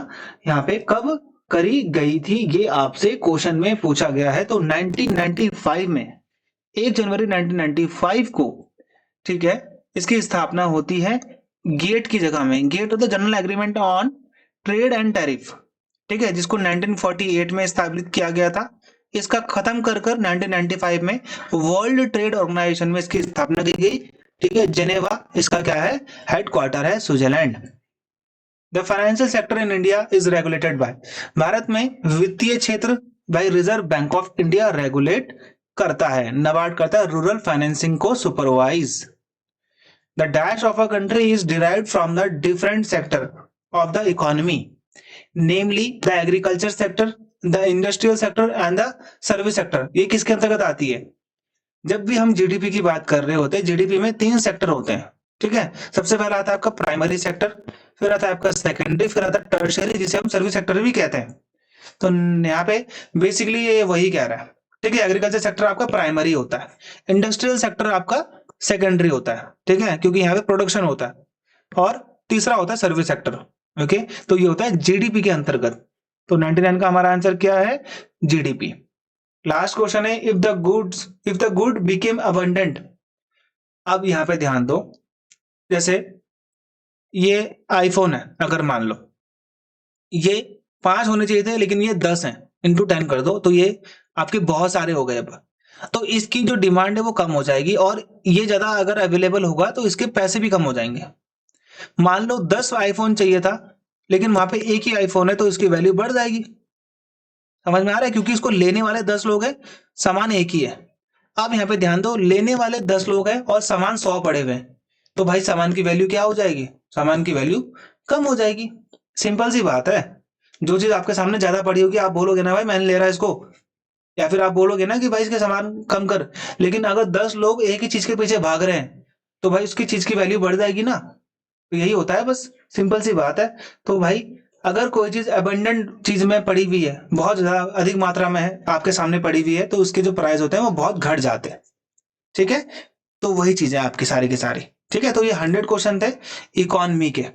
यहाँ पे कब करी गई थी, ये आपसे क्वेश्चन में पूछा गया है। तो 1995 में, 1 जनवरी 1995 को, ठीक है, इसकी स्थापना होती है गेट की जगह में। गेट होता है general agreement on trade and tariff, ठीक है, जिसको 1948 में स्थापित किया गया था। इसका खत्म कर 1995 में वर्ल्ड ट्रेड ऑर्गेनाइजेशन में इसकी स्थापना की गई, ठीक है। जेनेवा इसका क्या है, हेडक्वार्टर है, Switzerland. The financial sector in India is regulated by, भारत में वित्तीय क्षेत्र by Reserve bank of India regulate करता है, नबार्ड करता है रूरल फाइनेंसिंग को supervise. The dash of a country is derived from the different sector of the economy, namely the agriculture sector, the industrial sector and the service sector. ये किसके अंतर्गत आती है, जब भी हम जीडीपी की बात कर रहे होते हैं, जीडीपी में 3 सेक्टर होते हैं, ठीक है। सबसे पहला आता है आपका प्राइमरी सेक्टर, फिर आता है आपका सेकेंडरी, फिर आता है टर्शियरी, जिसे हम सर्विस सेक्टर भी कहते हैं। तो यहाँ पे बेसिकली ये वही कह रहा है, ठीक है। एग्रीकल्चर सेक्टर आपका प्राइमरी होता है, इंडस्ट्रियल सेक्टर आपका सेकेंडरी होता है, ठीक है, क्योंकि यहाँ पे प्रोडक्शन होता है, और तीसरा होता है सर्विस सेक्टर, ओके। तो ये होता है जीडीपी के अंतर्गत। तो 99 का हमारा आंसर क्या है, जीडीपी। लास्ट क्वेश्चन है, if the good became abundant. अब यहां पे ध्यान दो, जैसे ये आईफोन है, अगर मान लो ये 5 होने चाहिए थे लेकिन ये 10 है, इंटू 10 कर दो तो ये आपके बहुत सारे हो गए। अब तो इसकी जो डिमांड है वो कम हो जाएगी, और ये ज्यादा अगर अवेलेबल होगा तो इसके पैसे भी कम हो जाएंगे। मान लो 10 आईफोन चाहिए था लेकिन वहां पे एक ही आईफोन है, तो इसकी वैल्यू बढ़ जाएगी। समझ में आ रहा है, क्योंकि इसको लेने वाले 10 लोग हैं, सामान एक ही है। अब यहाँ पे ध्यान दो, लेने वाले 10 लोग हैं और सामान 100 पड़े हुए हैं, तो भाई सामान की वैल्यू क्या हो जाएगी, सामान की वैल्यू कम हो जाएगी। सिंपल सी बात है। जो चीज आपके सामने ज्यादा पड़ी होगी आप बोलोगे ना भाई मैंने ले रहा है इसको, या फिर आप बोलोगे ना कि भाई इसके सामान कम कर। लेकिन अगर 10 लोग एक ही चीज के पीछे भाग रहे हैं तो भाई उसकी चीज की वैल्यू बढ़ जाएगी ना। तो यही होता है, बस सिंपल सी बात है। तो भाई अगर कोई चीज अबंडेंट चीज में पड़ी हुई है, बहुत ज्यादा अधिक मात्रा में है, आपके सामने पड़ी हुई है, तो उसके जो प्राइस होते हैं वो बहुत घट जाते हैं, ठीक है। तो वही चीज है आपकी सारी की सारी, ठीक है। तो ये 100 क्वेश्चन थे इकोनॉमी के।